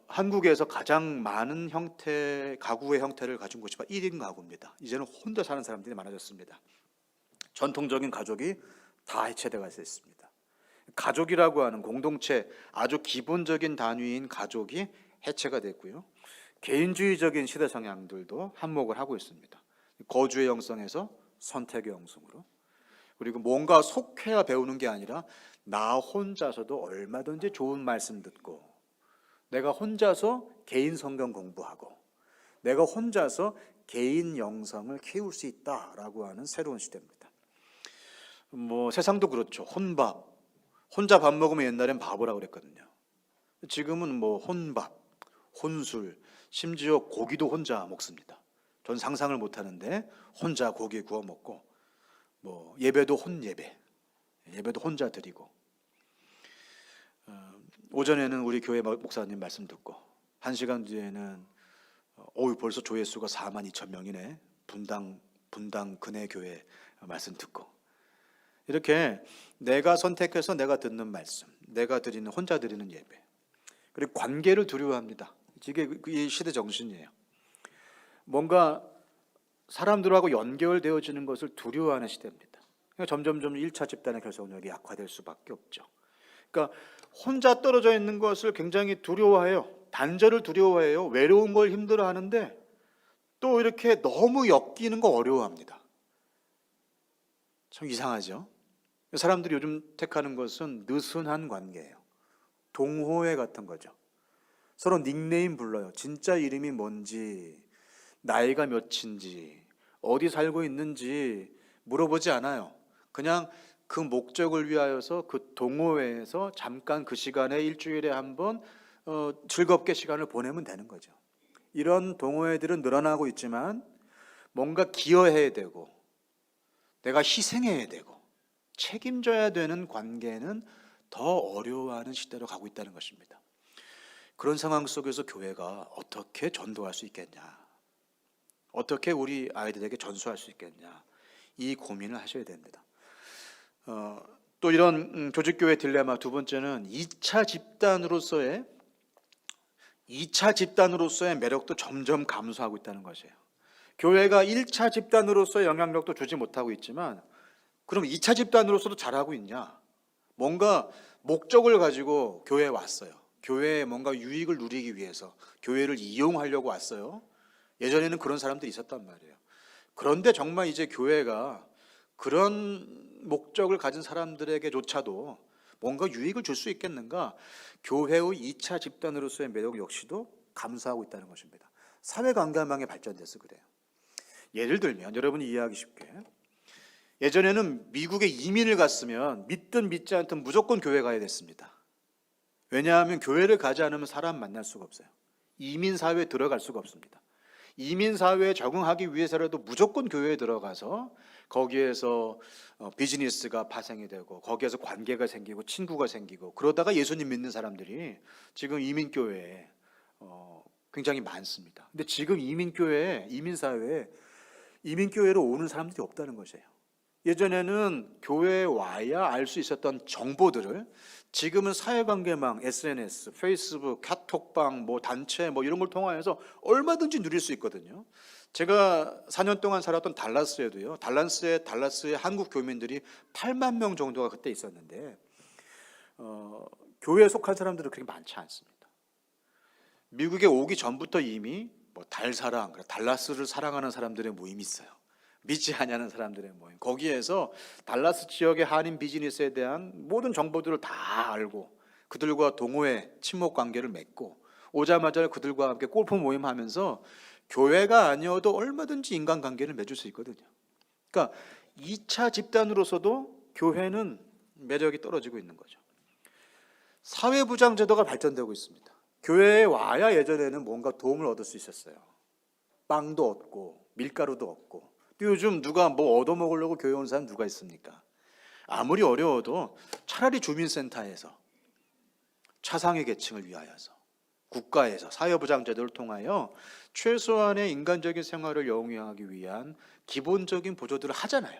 한국에서 가장 많은 가구의 형태를 가진 곳이 바로 1인 가구입니다. 이제는 혼자 사는 사람들이 많아졌습니다. 전통적인 가족이 다 해체되어 있습니다. 가족이라고 하는 공동체, 아주 기본적인 단위인 가족이 해체가 됐고요. 개인주의적인 시대 성향들도 한몫을 하고 있습니다. 거주의 영성에서 선택의 영성으로, 그리고 뭔가 속해야 배우는 게 아니라 나 혼자서도 얼마든지 좋은 말씀 듣고, 내가 혼자서 개인 성경 공부하고, 내가 혼자서 개인 영성을 키울 수 있다라고 하는 새로운 시대입니다. 세상도 그렇죠. 혼자 밥 먹으면 옛날엔 바보라고 그랬거든요. 지금은 혼밥, 혼술, 심지어 고기도 혼자 먹습니다. 전 상상을 못 하는데 혼자 고기 구워 먹고, 예배도 예배도 혼자 드리고, 오전에는 우리 교회 목사님 말씀 듣고 1시간 뒤에는 벌써 조회수가 42,000명이네. 분당 근혜교회 말씀 듣고, 이렇게 내가 선택해서 내가 듣는 말씀, 내가 드리는, 혼자 드리는 예배, 그리고 관계를 두려워합니다. 이게 이 시대 정신이에요. 뭔가 사람들하고 연결되어지는 것을 두려워하는 시대입니다. 그러니까 점점점 1차 집단의 결속력이 약화될 수밖에 없죠. 그러니까 혼자 떨어져 있는 것을 굉장히 두려워해요. 단절을 두려워해요. 외로운 걸 힘들어하는데 또 이렇게 너무 엮이는 거 어려워합니다. 참 이상하죠. 사람들이 요즘 택하는 것은 느슨한 관계예요. 동호회 같은 거죠. 서로 닉네임 불러요. 진짜 이름이 뭔지, 나이가 몇인지, 어디 살고 있는지 물어보지 않아요. 그냥 그 목적을 위하여서 그 동호회에서 잠깐 그 시간에 일주일에 한 번 즐겁게 시간을 보내면 되는 거죠. 이런 동호회들은 늘어나고 있지만 뭔가 기여해야 되고, 내가 희생해야 되고, 책임져야 되는 관계는 더 어려워하는 시대로 가고 있다는 것입니다. 그런 상황 속에서 교회가 어떻게 전도할 수 있겠냐, 어떻게 우리 아이들에게 전수할 수 있겠냐, 이 고민을 하셔야 됩니다. 또 이런 조직교회 딜레마 두 번째는 2차 집단으로서의 매력도 점점 감소하고 있다는 것이에요. 교회가 1차 집단으로서의 영향력도 주지 못하고 있지만, 그럼 2차 집단으로서도 잘하고 있냐? 뭔가 목적을 가지고 교회에 왔어요. 교회에 뭔가 유익을 누리기 위해서 교회를 이용하려고 왔어요. 예전에는 그런 사람들이 있었단 말이에요. 그런데 정말 이제 교회가 그런 목적을 가진 사람들에게조차도 뭔가 유익을 줄 수 있겠는가? 교회의 2차 집단으로서의 매력 역시도 감소하고 있다는 것입니다. 사회관계망이 발전돼서 그래요. 예를 들면 여러분이 이해하기 쉽게, 예전에는 미국에 이민을 갔으면 믿든 믿지 않든 무조건 교회 가야 됐습니다. 왜냐하면 교회를 가지 않으면 사람 만날 수가 없어요. 이민사회에 들어갈 수가 없습니다. 이민사회에 적응하기 위해서라도 무조건 교회에 들어가서 거기에서 비즈니스가 파생이 되고, 거기에서 관계가 생기고 친구가 생기고, 그러다가 예수님 믿는 사람들이 지금 이민교회에 굉장히 많습니다. 근데 지금 이민교회에, 이민사회에 이민교회로 오는 사람들이 없다는 것이에요. 예전에는 교회에 와야 알 수 있었던 정보들을 지금은 사회관계망, SNS, 페이스북, 카톡방, 단체 이런 걸 통하여서 얼마든지 누릴 수 있거든요. 제가 4년 동안 살았던 달라스에도요, 달라스의 한국 교민들이 8만 명 정도가 그때 있었는데, 교회에 속한 사람들은 그렇게 많지 않습니다. 미국에 오기 전부터 이미 달사랑, 달라스를 사랑하는 사람들의 모임이 있어요. 믿지 않냐는 사람들의 모임. 거기에서 달라스 지역의 한인 비즈니스에 대한 모든 정보들을 다 알고, 그들과 동호회, 친목 관계를 맺고, 오자마자 그들과 함께 골프 모임하면서 교회가 아니어도 얼마든지 인간관계를 맺을 수 있거든요. 그러니까 2차 집단으로서도 교회는 매력이 떨어지고 있는 거죠. 사회부장 제도가 발전되고 있습니다. 교회에 와야 예전에는 뭔가 도움을 얻을 수 있었어요. 빵도 얻고 밀가루도 얻고. 요즘 누가 얻어먹으려고 교회 온 사람 누가 있습니까? 아무리 어려워도 차라리 주민센터에서 차상위 계층을 위하여서, 국가에서 사회보장 제도를 통하여 최소한의 인간적인 생활을 영위하기 위한 기본적인 보조들을 하잖아요.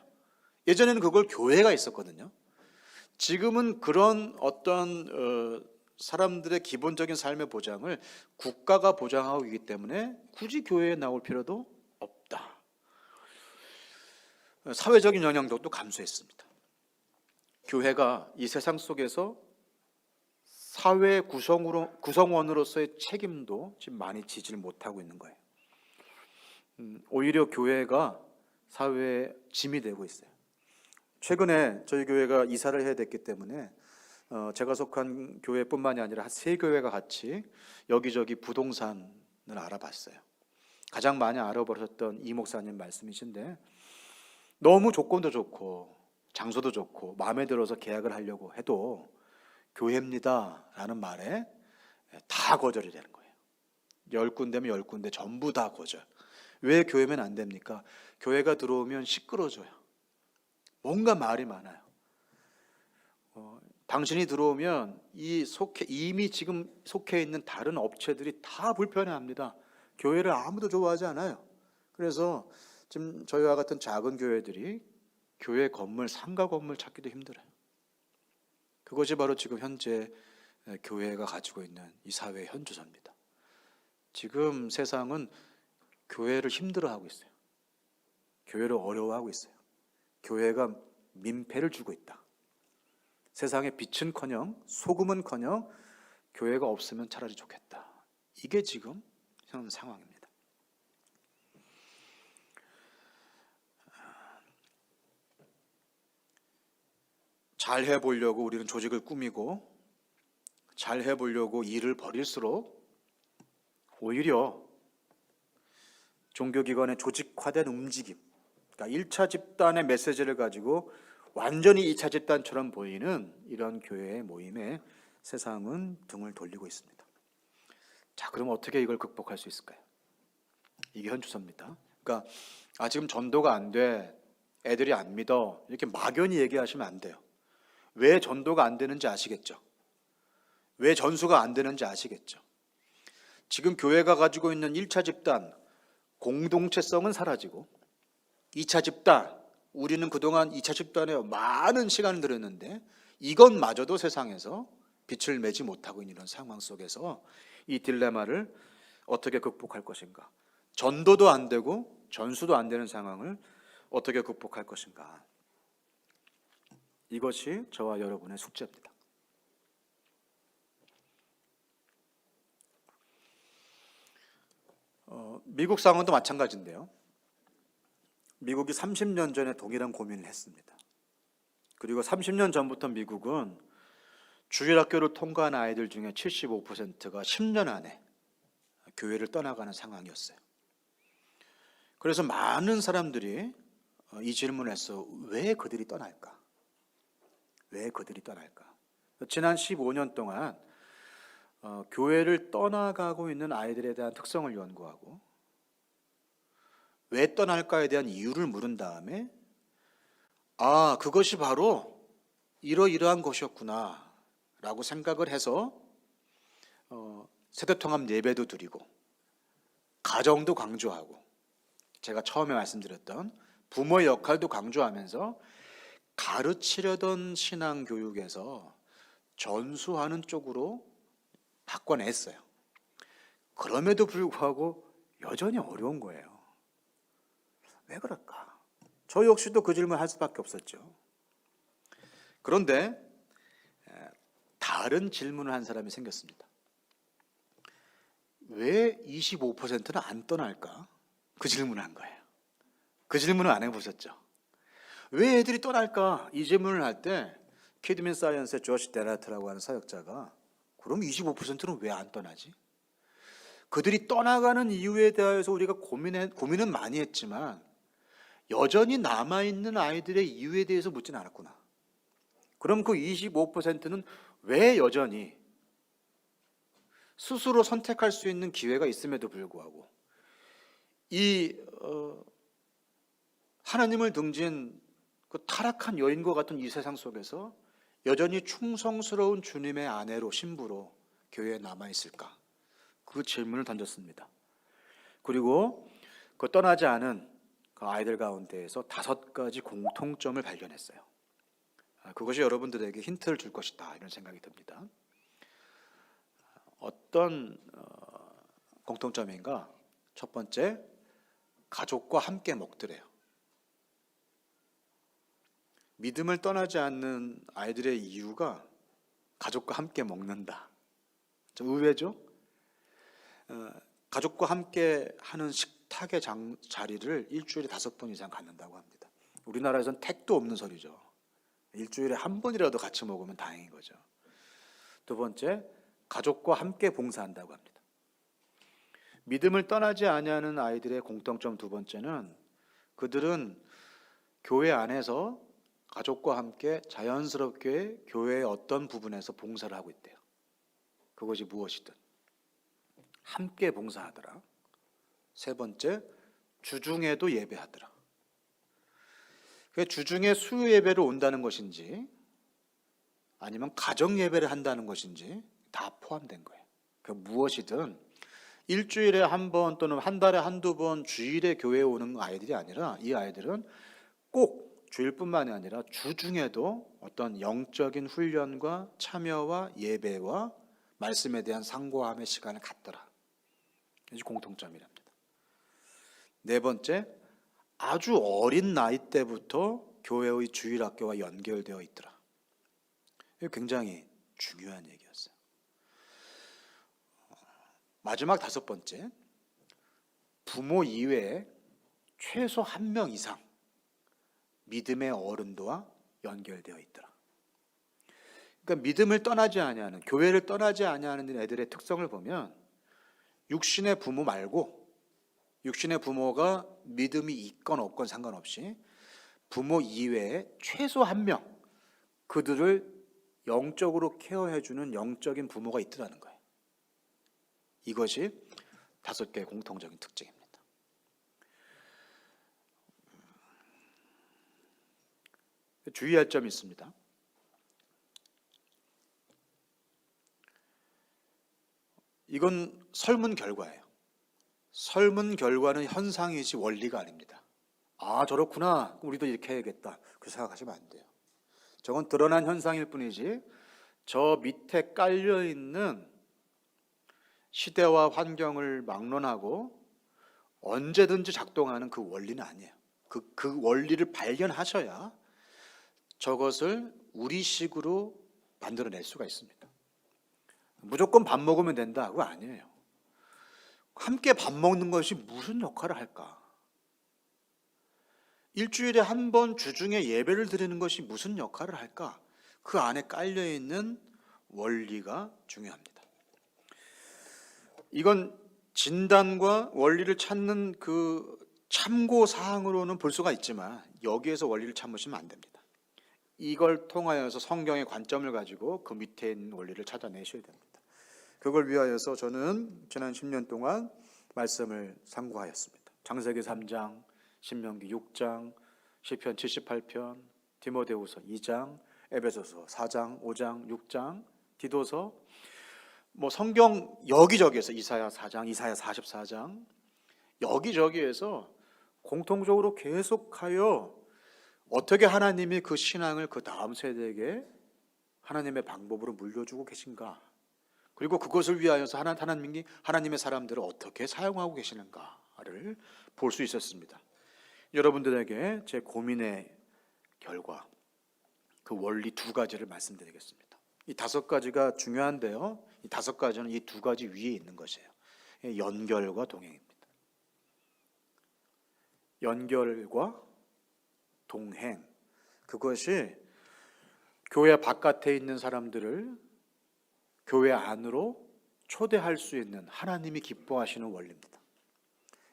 예전에는 그걸 교회가 있었거든요. 지금은 그런 어떤 사람들의 기본적인 삶의 보장을 국가가 보장하고 있기 때문에 굳이 교회에 나올 필요도 없다. 사회적인 영향력도 감소했습니다. 교회가 이 세상 속에서 사회 구성원으로서의 책임도 지금 많이 지지를 못하고 있는 거예요. 오히려 교회가 사회에 짐이 되고 있어요. 최근에 저희 교회가 이사를 해야 됐기 때문에 제가 속한 교회뿐만이 아니라 세 교회가 같이 여기저기 부동산을 알아봤어요. 가장 많이 알아보셨던 이 목사님 말씀이신데, 너무 조건도 좋고 장소도 좋고 마음에 들어서 계약을 하려고 해도 교회입니다 라는 말에 다 거절이 되는 거예요. 10군데면 10군데 전부 다 거절. 왜 교회면 안 됩니까? 교회가 들어오면 시끄러져요. 뭔가 말이 많아요. 당신이 들어오면 이미 지금 속해 있는 다른 업체들이 다 불편해합니다. 교회를 아무도 좋아하지 않아요. 그래서 지금 저희와 같은 작은 교회들이 교회 건물, 상가 건물 찾기도 힘들어요. 그것이 바로 지금 현재 교회가 가지고 있는 이 사회의 현주소입니다. 지금 세상은 교회를 힘들어하고 있어요. 교회를 어려워하고 있어요. 교회가 민폐를 주고 있다. 세상에 빛은커녕 소금은커녕 교회가 없으면 차라리 좋겠다. 이게 지금 현 상황입니다. 잘 해보려고 우리는 조직을 꾸미고 잘 해보려고 일을 벌일수록 오히려 종교기관의 조직화된 움직임, 그러니까 1차 집단의 메시지를 가지고 완전히 2차 집단처럼 보이는 이런 교회의 모임에 세상은 등을 돌리고 있습니다. 자, 그럼 어떻게 이걸 극복할 수 있을까요? 이게 현주소입니다. 그러니까 지금 전도가 안 돼, 애들이 안 믿어, 이렇게 막연히 얘기하시면 안 돼요. 왜 전도가 안 되는지 아시겠죠? 왜 전수가 안 되는지 아시겠죠? 지금 교회가 가지고 있는 1차 집단, 공동체성은 사라지고 2차 집단, 우리는 그동안 2차 집단에 많은 시간을 들였는데 이것마저도 세상에서 빛을 내지 못하고 있는 이런 상황 속에서 이 딜레마를 어떻게 극복할 것인가? 전도도 안 되고 전수도 안 되는 상황을 어떻게 극복할 것인가? 이것이 저와 여러분의 숙제입니다. 미국 상황도 마찬가지인데요. 미국이 30년 전에 동일한 고민을 했습니다. 그리고 30년 전부터 미국은 주일학교를 통과한 아이들 중에 75%가 10년 안에 교회를 떠나가는 상황이었어요. 그래서 많은 사람들이 이 질문을 했어. 왜 그들이 떠날까? 왜 그들이 떠날까? 지난 15년 동안 교회를 떠나가고 있는 아이들에 대한 특성을 연구하고 왜 떠날까에 대한 이유를 물은 다음에 그것이 바로 이러이러한 것이었구나 라고 생각을 해서 세대통합 예배도 드리고 가정도 강조하고 제가 처음에 말씀드렸던 부모의 역할도 강조하면서 가르치려던 신앙교육에서 전수하는 쪽으로 바꿔냈어요. 그럼에도 불구하고 여전히 어려운 거예요. 왜 그럴까? 저 역시도 그 질문을 할 수밖에 없었죠. 그런데 다른 질문을 한 사람이 생겼습니다. 왜 25%는 안 떠날까? 그 질문을 한 거예요. 그 질문을 안 해보셨죠? 왜 애들이 떠날까? 이 질문을 할 때 키드민 사이언스의 조시 데나트라고 하는 사역자가 그럼 25%는 왜 안 떠나지? 그들이 떠나가는 이유에 대해서 우리가 고민은 많이 했지만 여전히 남아있는 아이들의 이유에 대해서 묻지는 않았구나. 그럼 그 25%는 왜 여전히 스스로 선택할 수 있는 기회가 있음에도 불구하고 이 하나님을 등진 그 타락한 여인과 같은 이 세상 속에서 여전히 충성스러운 주님의 아내로 신부로 교회에 남아있을까? 그 질문을 던졌습니다. 그리고 그 떠나지 않은 그 아이들 가운데에서 5가지 공통점을 발견했어요. 그것이 여러분들에게 힌트를 줄 것이다 이런 생각이 듭니다. 어떤 공통점인가? 첫 번째, 가족과 함께 먹더래요. 믿음을 떠나지 않는 아이들의 이유가 가족과 함께 먹는다. 좀 의외죠? 가족과 함께 하는 식탁의 자리를 일주일에 5번 이상 갖는다고 합니다. 우리나라에서는 택도 없는 소리죠. 일주일에 한 번이라도 같이 먹으면 다행인 거죠. 두 번째, 가족과 함께 봉사한다고 합니다. 믿음을 떠나지 아니하는 아이들의 공통점 두 번째는 그들은 교회 안에서 가족과 함께 자연스럽게 교회의 어떤 부분에서 봉사를 하고 있대요. 그것이 무엇이든 함께 봉사하더라. 세 번째, 주중에도 예배하더라. 주중에 수요 예배를 온다는 것인지 아니면 가정 예배를 한다는 것인지 다 포함된 거예요. 그 무엇이든 일주일에 한 번 또는 한 달에 한두 번 주일에 교회에 오는 아이들이 아니라 이 아이들은 꼭 주일뿐만이 아니라 주중에도 어떤 영적인 훈련과 참여와 예배와 말씀에 대한 상고함의 시간을 갖더라. 이게 공통점이랍니다. 네 번째, 아주 어린 나이 때부터 교회의 주일학교와 연결되어 있더라. 이게 굉장히 중요한 얘기였어요. 마지막 5번째, 부모 이외에 최소 1명 이상 믿음의 어른도와 연결되어 있더라. 그러니까 믿음을 떠나지 아니하는, 교회를 떠나지 아니하는 애들의 특성을 보면 육신의 부모 말고, 육신의 부모가 믿음이 있건 없건 상관없이 부모 이외에 최소 1명, 그들을 영적으로 케어해주는 영적인 부모가 있더라는 거예요. 이것이 5개의 공통적인 특징입니다. 주의할 점이 있습니다. 이건 설문 결과예요. 설문 결과는 현상이지 원리가 아닙니다. 아, 저렇구나. 우리도 이렇게 해야겠다. 그렇게 생각하시면 안 돼요. 저건 드러난 현상일 뿐이지 저 밑에 깔려있는 시대와 환경을 막론하고 언제든지 작동하는 그 원리는 아니에요. 그 원리를 발견하셔야 저것을 우리식으로 만들어낼 수가 있습니다. 무조건 밥 먹으면 된다, 그거 아니에요. 함께 밥 먹는 것이 무슨 역할을 할까? 일주일에 한 번 주중에 예배를 드리는 것이 무슨 역할을 할까? 그 안에 깔려있는 원리가 중요합니다. 이건 진단과 원리를 찾는 그 참고 사항으로는 볼 수가 있지만 여기에서 원리를 참으시면 안 됩니다. 이걸 통하여서 성경의 관점을 가지고 그 밑에 있는 원리를 찾아내셔야 됩니다. 그걸 위하여서 저는 지난 10년 동안 말씀을 상고하였습니다. 창세기 3장, 신명기 6장, 시편 78편, 디모데후서 2장, 에베소서 4장, 5장, 6장, 디도서, 성경 여기저기에서 이사야 4장, 이사야 44장, 여기저기에서 공통적으로 계속하여 어떻게 하나님이 그 신앙을 그 다음 세대에게 하나님의 방법으로 물려주고 계신가, 그리고 그것을 위하여서 하나님의 사람들을 어떻게 사용하고 계시는가를 볼 수 있었습니다. 여러분들에게 제 고민의 결과, 그 원리 2가지를 말씀드리겠습니다. 이 5가지가 중요한데요, 이 5가지는 이 2가지 위에 있는 것이에요. 연결과 동행입니다. 연결과 동행, 그것이 교회 바깥에 있는 사람들을 교회 안으로 초대할 수 있는 하나님이 기뻐하시는 원리입니다.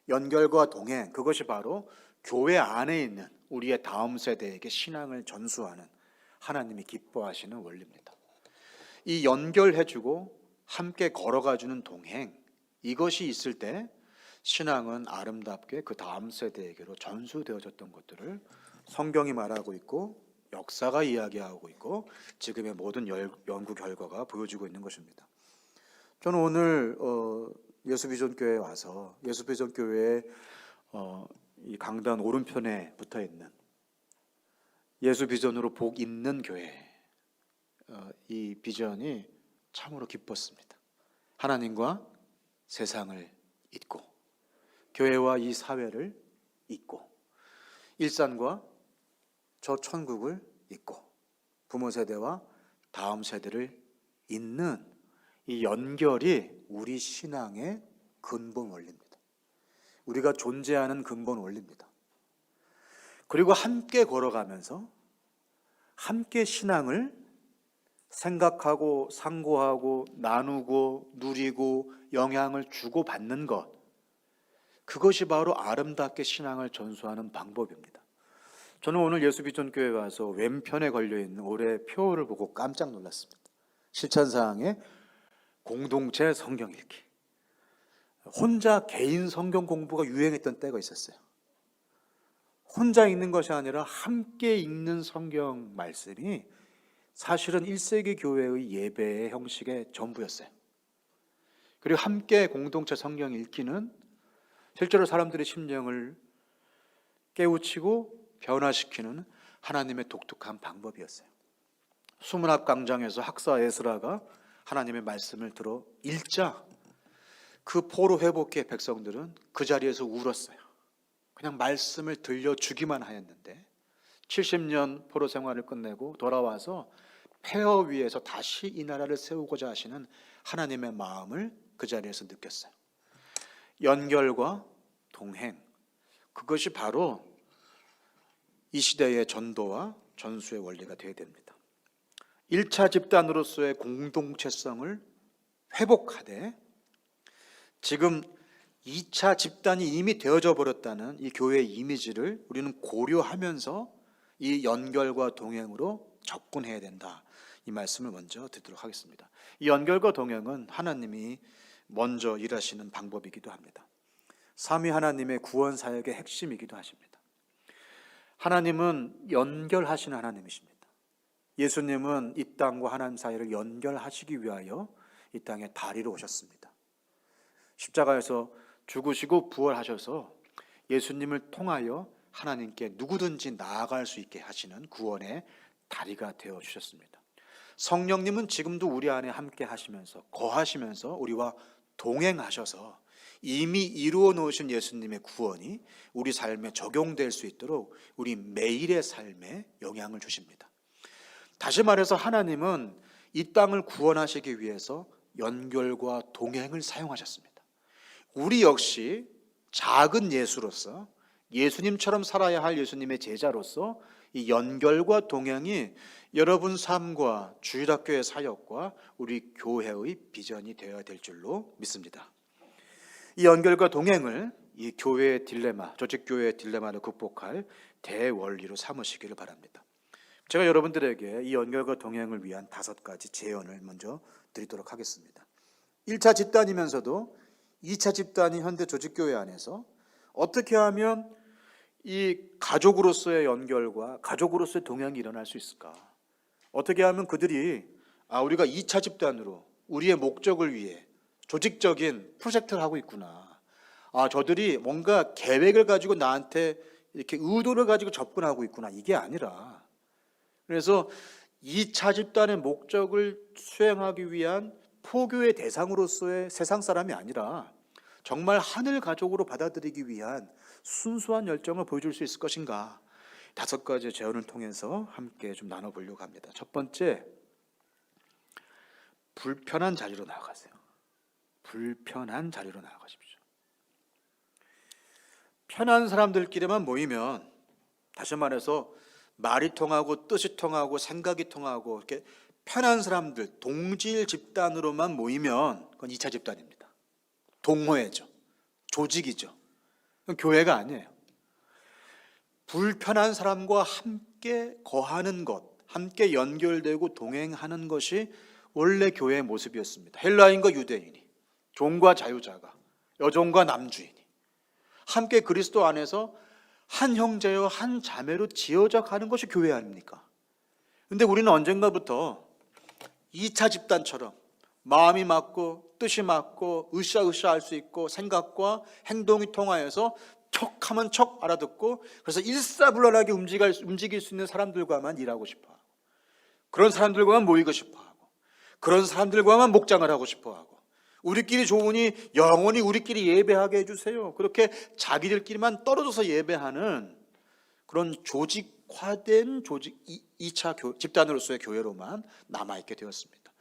연결과 동행, 그것이 바로 교회 안에 있는 우리의 다음 세대에게 신앙을 전수하는 하나님이 기뻐하시는 원리입니다. 이 연결해주고 함께 걸어가주는 동행, 이것이 있을 때 신앙은 아름답게 그 다음 세대에게로 전수되어졌던 것들을 성경이 말하고 있고 역사가 이야기하고 있고 지금의 모든 연구 결과가 보여주고 있는 것입니다. 저는 오늘 예수비전교회에 와서 예수비전교회에 이 강단 오른편에 붙어 있는 예수 비전으로 복 있는 교회, 이 비전이 참으로 기뻤습니다. 하나님과 세상을 잇고 교회와 이 사회를 잇고 일산과 저 천국을 잇고 부모 세대와 다음 세대를 잇는 이 연결이 우리 신앙의 근본 원리입니다. 우리가 존재하는 근본 원리입니다. 그리고 함께 걸어가면서 함께 신앙을 생각하고 상고하고 나누고 누리고 영향을 주고받는 것, 그것이 바로 아름답게 신앙을 전수하는 방법입니다. 저는 오늘 예수비전교회 가서 왼편에 걸려있는 올해 표를 보고 깜짝 놀랐습니다. 실천사항에 공동체 성경 읽기. 혼자 개인 성경 공부가 유행했던 때가 있었어요. 혼자 읽는 것이 아니라 함께 읽는 성경 말씀이 사실은 1세기 교회의 예배의 형식의 전부였어요. 그리고 함께 공동체 성경 읽기는 실제로 사람들의 심령을 깨우치고 변화시키는 하나님의 독특한 방법이었어요. 수문학 광장에서 학사 에스라가 하나님의 말씀을 들어 읽자 그 포로 회복기의 백성들은 그 자리에서 울었어요. 그냥 말씀을 들려주기만 하였는데 70년 포로 생활을 끝내고 돌아와서 폐허 위에서 다시 이 나라를 세우고자 하시는 하나님의 마음을 그 자리에서 느꼈어요. 연결과 동행, 그것이 바로 이 시대의 전도와 전수의 원리가 되어야 됩니다. 1차 집단으로서의 공동체성을 회복하되 지금 2차 집단이 이미 되어져 버렸다는 이 교회의 이미지를 우리는 고려하면서 이 연결과 동행으로 접근해야 된다. 이 말씀을 먼저 드리도록 하겠습니다. 이 연결과 동행은 하나님이 먼저 일하시는 방법이기도 합니다. 삼위 하나님의 구원 사역의 핵심이기도 하십니다. 하나님은 연결하시는 하나님이십니다. 예수님은 이 땅과 하나님 사이를 연결하시기 위하여 이 땅에 다리로 오셨습니다. 십자가에서 죽으시고 부활하셔서 예수님을 통하여 하나님께 누구든지 나아갈 수 있게 하시는 구원의 다리가 되어 주셨습니다. 성령님은 지금도 우리 안에 함께 하시면서 거하시면서 우리와 동행하셔서 이미 이루어 놓으신 예수님의 구원이 우리 삶에 적용될 수 있도록 우리 매일의 삶에 영향을 주십니다. 다시 말해서 하나님은 이 땅을 구원하시기 위해서 연결과 동행을 사용하셨습니다. 우리 역시 작은 예수로서 예수님처럼 살아야 할 예수님의 제자로서 이 연결과 동행이 여러분 삶과 주일학교의 사역과 우리 교회의 비전이 되어야 될 줄로 믿습니다. 이 연결과 동행을 이 교회의 딜레마, 조직교회의 딜레마를 극복할 대원리로 삼으시기를 바랍니다. 제가 여러분들에게 이 연결과 동행을 위한 5가지 제언을 먼저 드리도록 하겠습니다. 1차 집단이면서도 2차 집단인 현대 조직교회 안에서 어떻게 하면 이 가족으로서의 연결과 가족으로서의 동행이 일어날 수 있을까? 어떻게 하면 그들이 우리가 2차 집단으로 우리의 목적을 위해 조직적인 프로젝트를 하고 있구나. 저들이 뭔가 계획을 가지고 나한테 이렇게 의도를 가지고 접근하고 있구나. 이게 아니라 그래서 2차 집단의 목적을 수행하기 위한 포교의 대상으로서의 세상 사람이 아니라 정말 하늘 가족으로 받아들이기 위한 순수한 열정을 보여줄 수 있을 것인가? 5가지 제언을 통해서 함께 좀 나눠보려고 합니다. 첫 번째, 불편한 자리로 나아가세요. 불편한 자리로 나아가십시오. 편한 사람들끼리만 모이면, 다시 말해서 말이 통하고 뜻이 통하고 생각이 통하고 이렇게 편한 사람들, 동질 집단으로만 모이면 그건 2차 집단입니다. 동호회죠. 조직이죠. 그건 교회가 아니에요. 불편한 사람과 함께 거하는 것, 함께 연결되고 동행하는 것이 원래 교회의 모습이었습니다. 헬라인과 유대인이, 종과 자유자가, 여종과 남주인이 함께 그리스도 안에서 한 형제요 한 자매로 지어져 가는 것이 교회 아닙니까? 그런데 우리는 언젠가부터 2차 집단처럼 마음이 맞고 뜻이 맞고 으쌰으쌰 할 수 있고 생각과 행동이 통하여서 척하면 척 알아듣고, 그래서 일사불란하게 움직일 수 있는 사람들과만 일하고 싶어하고, 그런 사람들과만 모이고 싶어하고, 그런 사람들과만 목장을 하고 싶어하고, 우리끼리 좋으니 영원히 우리끼리 예배하게 해주세요, 그렇게 자기들끼리만 떨어져서 예배하는 그런 조직화된 2차 집단으로서의 교회로만 남아있게 되었습니다.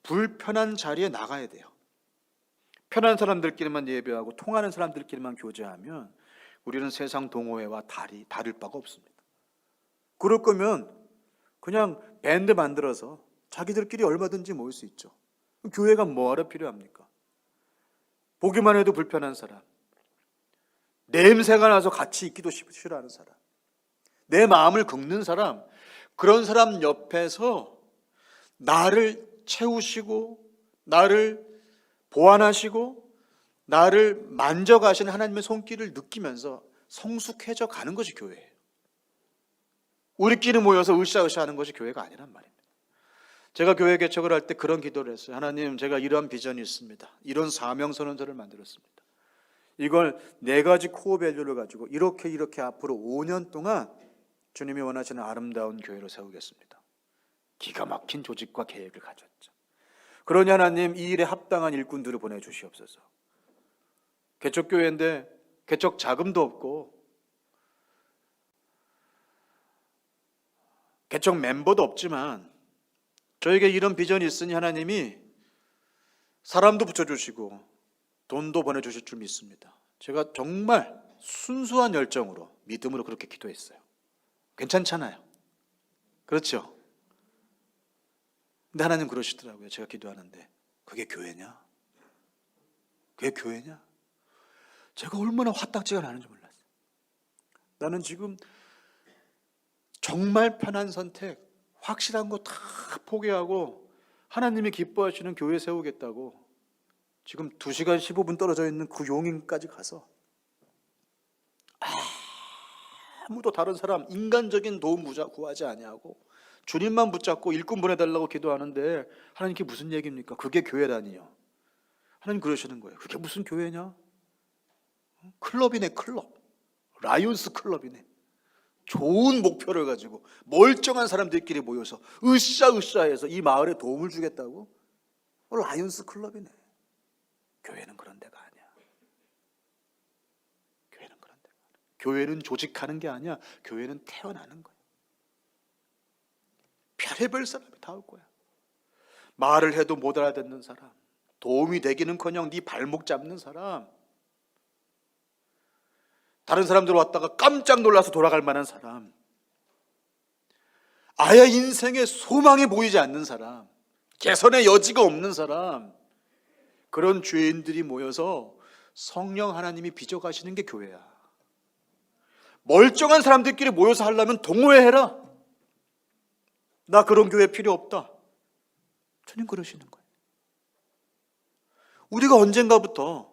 불편한 자리에 나가야 돼요. 편한 사람들끼리만 예배하고 통하는 사람들끼리만 교제하면 우리는 세상 동호회와 다를 바가 없습니다. 그럴 거면 그냥 밴드 만들어서 자기들끼리 얼마든지 모일 수 있죠. 교회가 뭐하러 필요합니까? 보기만 해도 불편한 사람, 냄새가 나서 같이 있기도 싫어하는 사람, 내 마음을 긁는 사람, 그런 사람 옆에서 나를 채우시고 나를 보완하시고 나를 만져가시는 하나님의 손길을 느끼면서 성숙해져 가는 것이 교회예요. 우리끼리 모여서 으쌰으쌰 하는 것이 교회가 아니란 말입니다. 제가 교회 개척을 할 때 그런 기도를 했어요. 하나님, 제가 이러한 비전이 있습니다. 이런 사명선언서를 만들었습니다. 이걸 4가지 코어 밸류를 가지고 이렇게 앞으로 5년 동안 주님이 원하시는 아름다운 교회로 세우겠습니다. 기가 막힌 조직과 계획을 가졌죠. 그러니 하나님, 이 일에 합당한 일꾼들을 보내주시옵소서. 개척교회인데 개척 자금도 없고 개척 멤버도 없지만 저에게 이런 비전이 있으니 하나님이 사람도 붙여주시고 돈도 보내주실 줄 믿습니다. 제가 정말 순수한 열정으로 믿음으로 그렇게 기도했어요. 괜찮잖아요. 그렇죠? 근데 하나님 그러시더라고요. 제가 기도하는데 그게 교회냐? 그게 교회냐? 제가 얼마나 화딱지가 나는지 몰랐어요. 나는 지금 정말 편한 선택, 확실한 거 다 포기하고 하나님이 기뻐하시는 교회 세우겠다고 지금 2시간 15분 떨어져 있는 그 용인까지 가서 아무도 다른 사람, 인간적인 도움 구하지 아니하고 주님만 붙잡고 일꾼 보내달라고 기도하는데 하나님, 그게 무슨 얘기입니까? 그게 교회라니요. 하나님 그러시는 거예요. 그게 무슨 교회냐? 클럽이네, 클럽. 라이온스 클럽이네. 좋은 목표를 가지고 멀쩡한 사람들끼리 모여서 으쌰으쌰해서 이 마을에 도움을 주겠다고? 라이온스 클럽이네. 교회는 그런 데가 아니야. 교회는 그런 데가 아니야. 교회는 조직하는 게 아니야. 교회는 태어나는 거야. 별의별 사람이 다 올 거야. 말을 해도 못 알아듣는 사람, 도움이 되기는커녕 네 발목 잡는 사람, 다른 사람들 왔다가 깜짝 놀라서 돌아갈 만한 사람, 아예 인생에 소망이 보이지 않는 사람, 개선의 여지가 없는 사람, 그런 죄인들이 모여서 성령 하나님이 빚어가시는 게 교회야. 멀쩡한 사람들끼리 모여서 하려면 동호회 해라. 나 그런 교회 필요 없다. 주님 그러시는 거예요. 우리가 언젠가부터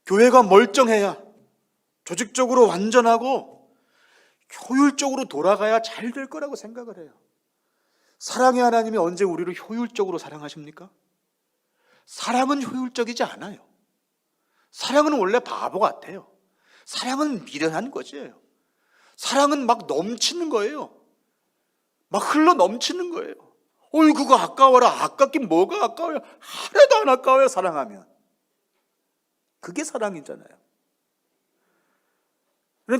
교회가 멀쩡해야, 조직적으로 완전하고 효율적으로 돌아가야 잘 될 거라고 생각을 해요. 사랑의 하나님이 언제 우리를 효율적으로 사랑하십니까? 사랑은 효율적이지 않아요. 사랑은 원래 바보 같아요. 사랑은 미련한 거지요. 사랑은 막 넘치는 거예요. 막 흘러 넘치는 거예요. 어이, 그거 아까워라. 아깝긴 뭐가 아까워요. 하나도 안 아까워요, 사랑하면. 그게 사랑이잖아요.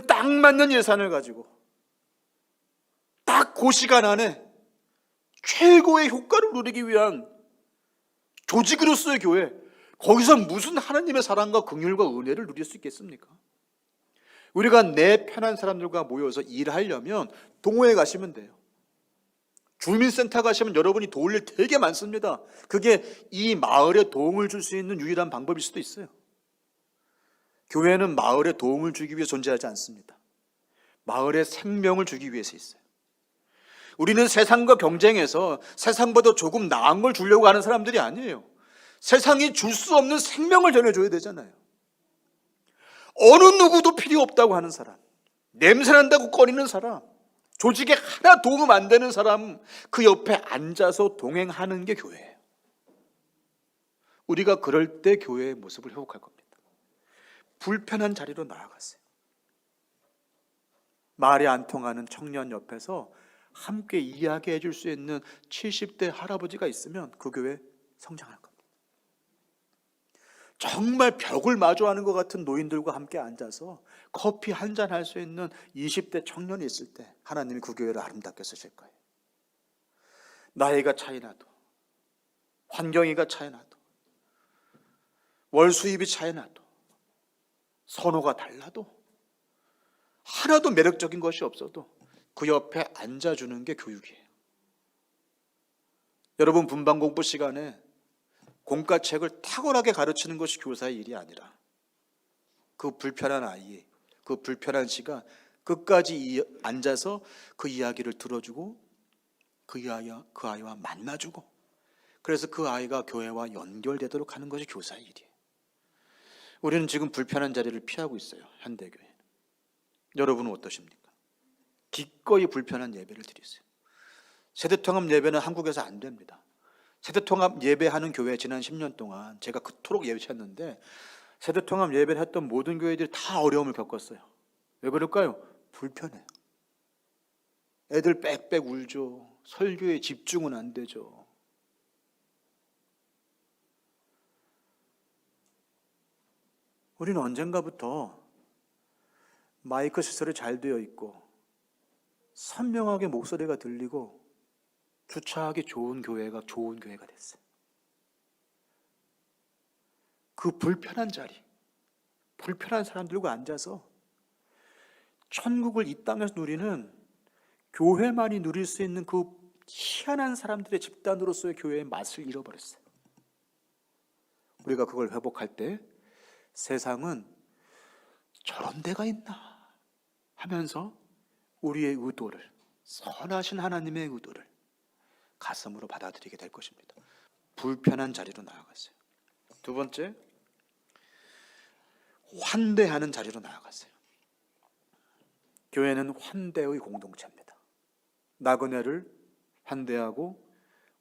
딱 맞는 예산을 가지고 딱 그 시간 안에 최고의 효과를 누리기 위한 조직으로서의 교회, 거기서 무슨 하나님의 사랑과 긍휼과 은혜를 누릴 수 있겠습니까? 우리가 내 편한 사람들과 모여서 일하려면 동호회 가시면 돼요. 주민센터 가시면 여러분이 도울 일 되게 많습니다. 그게 이 마을에 도움을 줄 수 있는 유일한 방법일 수도 있어요. 교회는 마을에 도움을 주기 위해 존재하지 않습니다. 마을에 생명을 주기 위해서 있어요. 우리는 세상과 경쟁해서 세상보다 조금 나은 걸 주려고 하는 사람들이 아니에요. 세상이 줄 수 없는 생명을 전해줘야 되잖아요. 어느 누구도 필요 없다고 하는 사람, 냄새난다고 꺼리는 사람, 조직에 하나 도움 안 되는 사람, 그 옆에 앉아서 동행하는 게 교회예요. 우리가 그럴 때 교회의 모습을 회복할 겁니다. 불편한 자리로 나아갔어요. 말이 안 통하는 청년 옆에서 함께 이야기해 줄 수 있는 70대 할아버지가 있으면 그 교회 성장할 겁니다. 정말 벽을 마주하는 것 같은 노인들과 함께 앉아서 커피 한 잔 할 수 있는 20대 청년이 있을 때 하나님이 그 교회를 아름답게 쓰실 거예요. 나이가 차이 나도, 환경이가 차이 나도, 월 수입이 차이 나도, 선호가 달라도, 하나도 매력적인 것이 없어도 그 옆에 앉아주는 게 교육이에요. 여러분, 분반 공부 시간에 공과책을 탁월하게 가르치는 것이 교사의 일이 아니라 그 불편한 아이, 그 불편한 시간 끝까지 앉아서 그 이야기를 들어주고 그 아이와 만나주고, 그래서 그 아이가 교회와 연결되도록 하는 것이 교사의 일이에요. 우리는 지금 불편한 자리를 피하고 있어요. 현대교회. 여러분은 어떠십니까? 기꺼이 불편한 예배를 드리세요. 세대통합 예배는 한국에서 안 됩니다. 세대통합 예배하는 교회 지난 10년 동안 제가 그토록 예배했는데 세대통합 예배를 했던 모든 교회들이 다 어려움을 겪었어요. 왜 그럴까요? 불편해요. 애들 빽빽 울죠. 설교에 집중은 안 되죠. 우리는 언젠가부터 마이크 시설이 잘 되어 있고 선명하게 목소리가 들리고 주차하기 좋은 교회가 됐어요. 그 불편한 자리, 불편한 사람들과 앉아서 천국을 이 땅에서 누리는, 교회만이 누릴 수 있는 그 희한한 사람들의 집단으로서의 교회의 맛을 잃어버렸어요. 우리가 그걸 회복할 때 세상은 저런 데가 있나 하면서 우리의 의도를, 선하신 하나님의 의도를 가슴으로 받아들이게 될 것입니다. 불편한 자리로 나아갔어요. 두 번째, 환대하는 자리로 나아갔어요. 교회는 환대의 공동체입니다. 나그네를 환대하고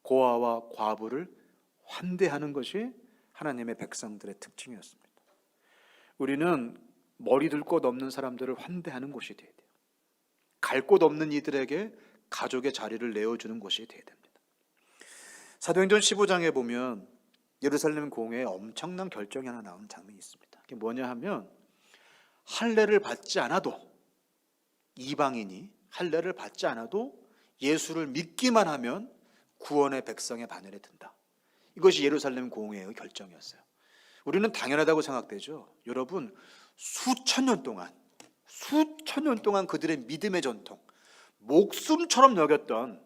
고아와 과부를 환대하는 것이 하나님의 백성들의 특징이었습니다. 우리는 머리 둘 곳 없는 사람들을 환대하는 곳이 되어야 돼요. 갈 곳 없는 이들에게 가족의 자리를 내어주는 곳이 되어야 됩니다. 사도행전 15장에 보면 예루살렘 공회에 엄청난 결정이 하나 나오는 장면이 있습니다. 그게 뭐냐 하면, 할례를 받지 않아도, 이방인이 할례를 받지 않아도 예수를 믿기만 하면 구원의 백성의 바늘에 든다. 이것이 예루살렘 공회의 결정이었어요. 우리는 당연하다고 생각되죠. 여러분, 수천 년 동안 그들의 믿음의 전통, 목숨처럼 여겼던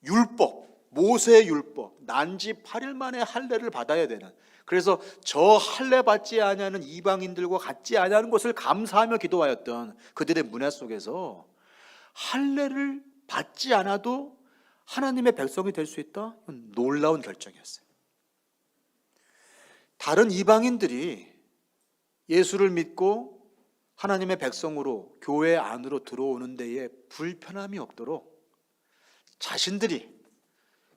율법, 모세의 율법, 난지 8일 만에 할례를 받아야 되는, 그래서 저 할례 받지 아니하는 이방인들과 같지 아니하는 것을 감사하며 기도하였던 그들의 문화 속에서 할례를 받지 않아도 하나님의 백성이 될 수 있다? 놀라운 결정이었어요. 다른 이방인들이 예수를 믿고 하나님의 백성으로 교회 안으로 들어오는 데에 불편함이 없도록 자신들이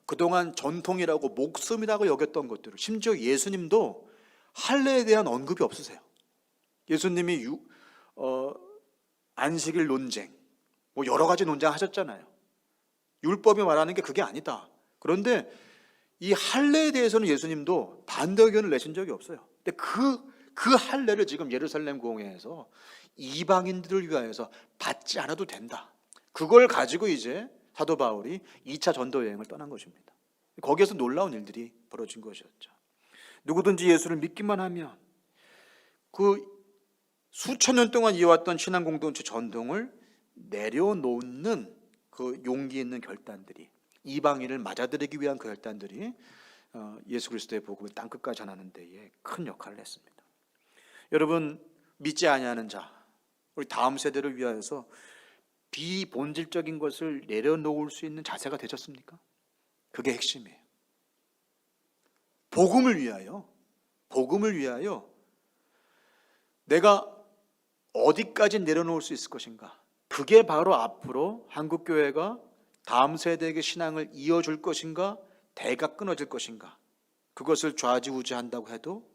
그동안 전통이라고 목숨이라고 여겼던 것들을, 심지어 예수님도 할례에 대한 언급이 없으세요. 예수님이 안식일 논쟁, 뭐 여러 가지 논쟁하셨잖아요. 율법이 말하는 게 그게 아니다. 그런데 이 할례에 대해서는 예수님도 반대 의견을 내신 적이 없어요. 근데 그 할례를 지금 예루살렘 공회에서 이방인들을 위하여서 받지 않아도 된다. 그걸 가지고 이제 사도 바울이 2차 전도 여행을 떠난 것입니다. 거기에서 놀라운 일들이 벌어진 것이었죠. 누구든지 예수를 믿기만 하면 그 수천 년 동안 이어왔던 신앙 공동체 전통을 내려놓는 그 용기 있는 결단들이, 이방인을 맞아들이기 위한 그 결단들이 예수 그리스도의 복음을 땅끝까지 전하는 데에 큰 역할을 했습니다. 여러분, 믿지 아니하는 자, 우리 다음 세대를 위하여서 비본질적인 것을 내려놓을 수 있는 자세가 되셨습니까? 그게 핵심이에요. 복음을 위하여 내가 어디까지 내려놓을 수 있을 것인가? 그게 바로 앞으로 한국교회가 다음 세대에게 신앙을 이어줄 것인가, 대가 끊어질 것인가, 그것을 좌지우지한다고 해도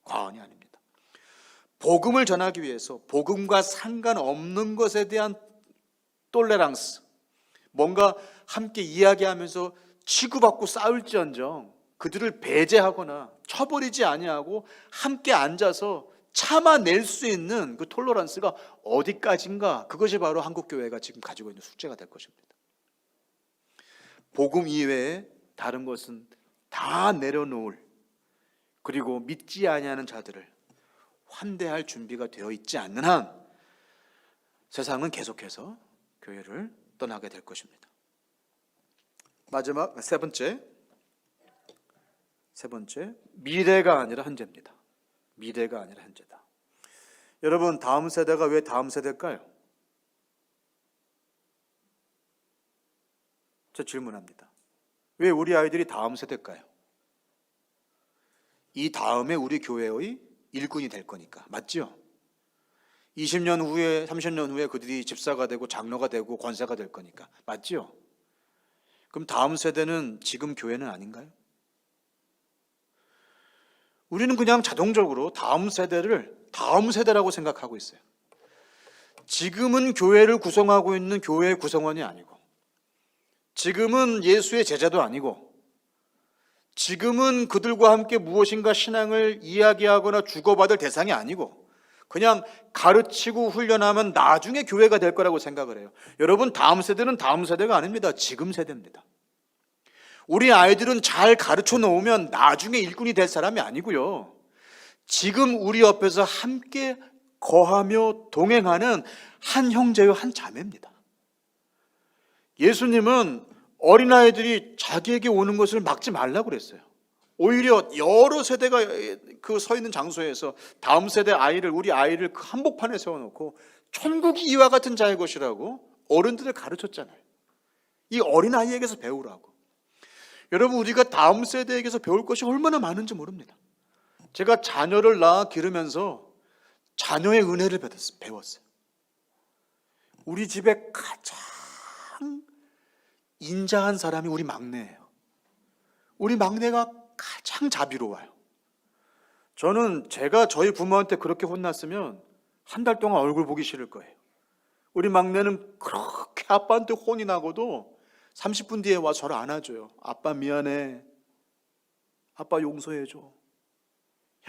과언이 아닙니다. 복음을 전하기 위해서 복음과 상관없는 것에 대한 톨레랑스, 뭔가 함께 이야기하면서 치고받고 싸울지언정 그들을 배제하거나 쳐버리지 아니하고 함께 앉아서 참아낼 수 있는 그 톨러런스가 어디까지인가, 그것이 바로 한국교회가 지금 가지고 있는 숙제가 될 것입니다. 복음 이외에 다른 것은 다 내려놓을, 그리고 믿지 아니하는 자들을 환대할 준비가 되어 있지 않는 한 세상은 계속해서 교회를 떠나게 될 것입니다. 마지막 세 번째, 미래가 아니라 현재입니다. 미래가 아니라 현재다. 여러분, 다음 세대가 왜 다음 세대일까요? 저 질문합니다. 왜 우리 아이들이 다음 세대일까요? 이 다음에 우리 교회의 일꾼이 될 거니까. 맞죠? 20년 후에, 30년 후에 그들이 집사가 되고 장로가 되고 권사가 될 거니까. 맞죠? 그럼 다음 세대는 지금 교회는 아닌가요? 우리는 그냥 자동적으로 다음 세대를 다음 세대라고 생각하고 있어요. 지금은 교회를 구성하고 있는 교회의 구성원이 아니고, 지금은 예수의 제자도 아니고, 지금은 그들과 함께 무엇인가 신앙을 이야기하거나 주고받을 대상이 아니고, 그냥 가르치고 훈련하면 나중에 교회가 될 거라고 생각을 해요. 여러분, 다음 세대는 다음 세대가 아닙니다. 지금 세대입니다. 우리 아이들은 잘 가르쳐 놓으면 나중에 일꾼이 될 사람이 아니고요, 지금 우리 옆에서 함께 거하며 동행하는 한 형제요 한 자매입니다. 예수님은 어린아이들이 자기에게 오는 것을 막지 말라고 그랬어요. 오히려 여러 세대가 그 서 있는 장소에서 다음 세대 아이를, 우리 아이를 그 한복판에 세워놓고 천국이 이와 같은 자의 것이라고 어른들을 가르쳤잖아요. 이 어린아이에게서 배우라고. 여러분, 우리가 다음 세대에게서 배울 것이 얼마나 많은지 모릅니다. 제가 자녀를 낳아 기르면서 자녀의 은혜를 배웠어요. 우리 집에 가장 인자한 사람이 우리 막내예요. 우리 막내가 가장 자비로워요. 저는 제가 저희 부모한테 그렇게 혼났으면 한 달 동안 얼굴 보기 싫을 거예요. 우리 막내는 그렇게 아빠한테 혼이 나고도 30분 뒤에 와서 저를 안아줘요. 아빠 미안해. 아빠 용서해줘.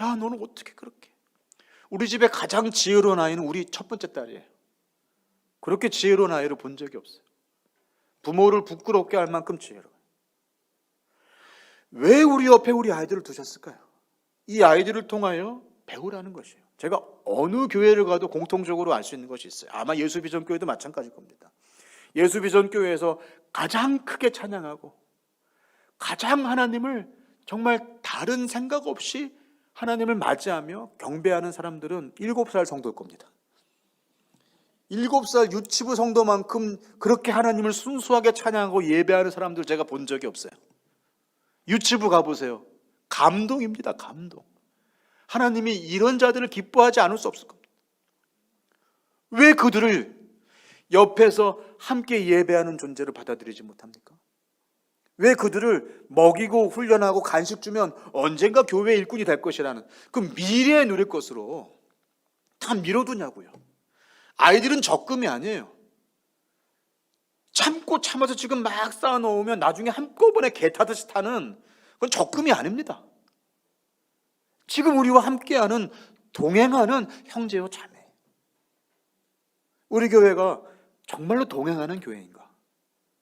야, 너는 어떻게 그렇게. 우리 집에 가장 지혜로운 아이는 우리 첫 번째 딸이에요. 그렇게 지혜로운 아이를 본 적이 없어요. 부모를 부끄럽게 할 만큼 지혜로워요. 왜 우리 옆에 우리 아이들을 두셨을까요? 이 아이들을 통하여 배우라는 것이에요. 제가 어느 교회를 가도 공통적으로 알 수 있는 것이 있어요. 아마 예수비전교회도 마찬가지일 겁니다. 예수비전교회에서 가장 크게 찬양하고 가장 하나님을 정말 다른 생각 없이 하나님을 맞이하며 경배하는 사람들은 7살 성도일 겁니다. 7살 유치부 성도만큼 그렇게 하나님을 순수하게 찬양하고 예배하는 사람들 제가 본 적이 없어요. 유치부 가보세요. 감동입니다. 감동. 하나님이 이런 자들을 기뻐하지 않을 수 없을 겁니다. 왜 그들을 옆에서 함께 예배하는 존재로 받아들이지 못합니까? 왜 그들을 먹이고 훈련하고 간식 주면 언젠가 교회 일꾼이 될 것이라는 그 미래에 누릴 것으로 다 밀어두냐고요. 아이들은 적금이 아니에요. 참고 참아서 지금 막 쌓아놓으면 나중에 한꺼번에 개 타듯이 타는 그건 적금이 아닙니다. 지금 우리와 함께하는, 동행하는 형제요 자매. 우리 교회가 정말로 동행하는 교회인가?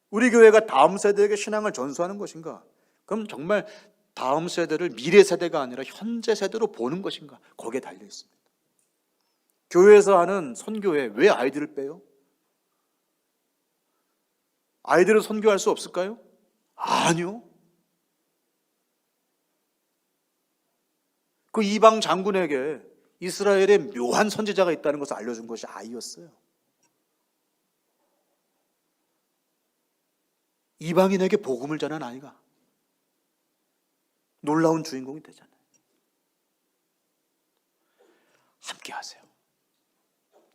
우리 교회가 다음 세대에게 신앙을 전수하는 것인가? 그럼 정말 다음 세대를 미래 세대가 아니라 현재 세대로 보는 것인가? 거기에 달려 있습니다. 교회에서 하는 선교에 왜 아이들을 빼요? 아이들을 선교할 수 없을까요? 아니요. 그 이방 장군에게 이스라엘에 묘한 선지자가 있다는 것을 알려준 것이 아이였어요. 이방인에게 복음을 전한 아이가 놀라운 주인공이 되잖아요. 함께 하세요.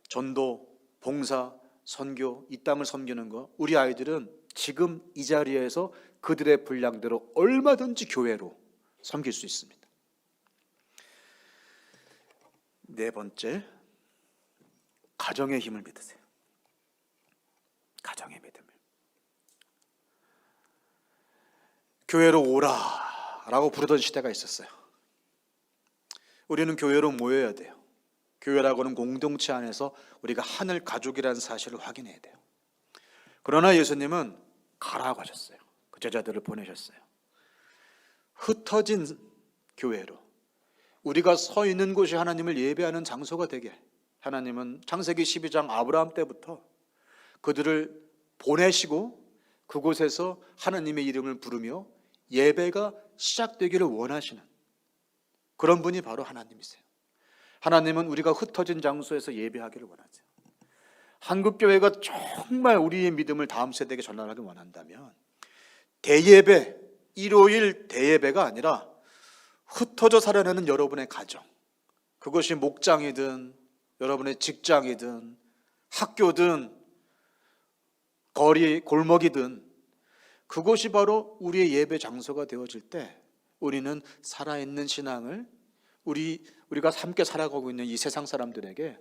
전도, 봉사, 선교, 이 땅을 섬기는 거, 우리 아이들은 지금 이 자리에서 그들의 분량대로 얼마든지 교회로 섬길 수 있습니다. 네 번째, 가정의 힘을 믿으세요. 가정의 믿음을. 교회로 오라라고 부르던 시대가 있었어요. 우리는 교회로 모여야 돼요. 교회라고는 공동체 안에서 우리가 하늘 가족이라는 사실을 확인해야 돼요. 그러나 예수님은 가라고 하셨어요. 그 제자들을 보내셨어요. 흩어진 교회로, 우리가 서 있는 곳이 하나님을 예배하는 장소가 되게 하나님은 창세기 12장 아브라함 때부터 그들을 보내시고 그곳에서 하나님의 이름을 부르며 예배가 시작되기를 원하시는 그런 분이 바로 하나님이세요. 하나님은 우리가 흩어진 장소에서 예배하기를 원하세요. 한국교회가 정말 우리의 믿음을 다음 세대에게 전하기 원한다면 대예배, 일요일 대예배가 아니라 흩어져 살아내는 여러분의 가정, 그것이 목장이든 여러분의 직장이든 학교든 거리 골목이든 그것이 바로 우리의 예배 장소가 되어질 때 우리는 살아있는 신앙을 우리가 함께 살아가고 있는 이 세상 사람들에게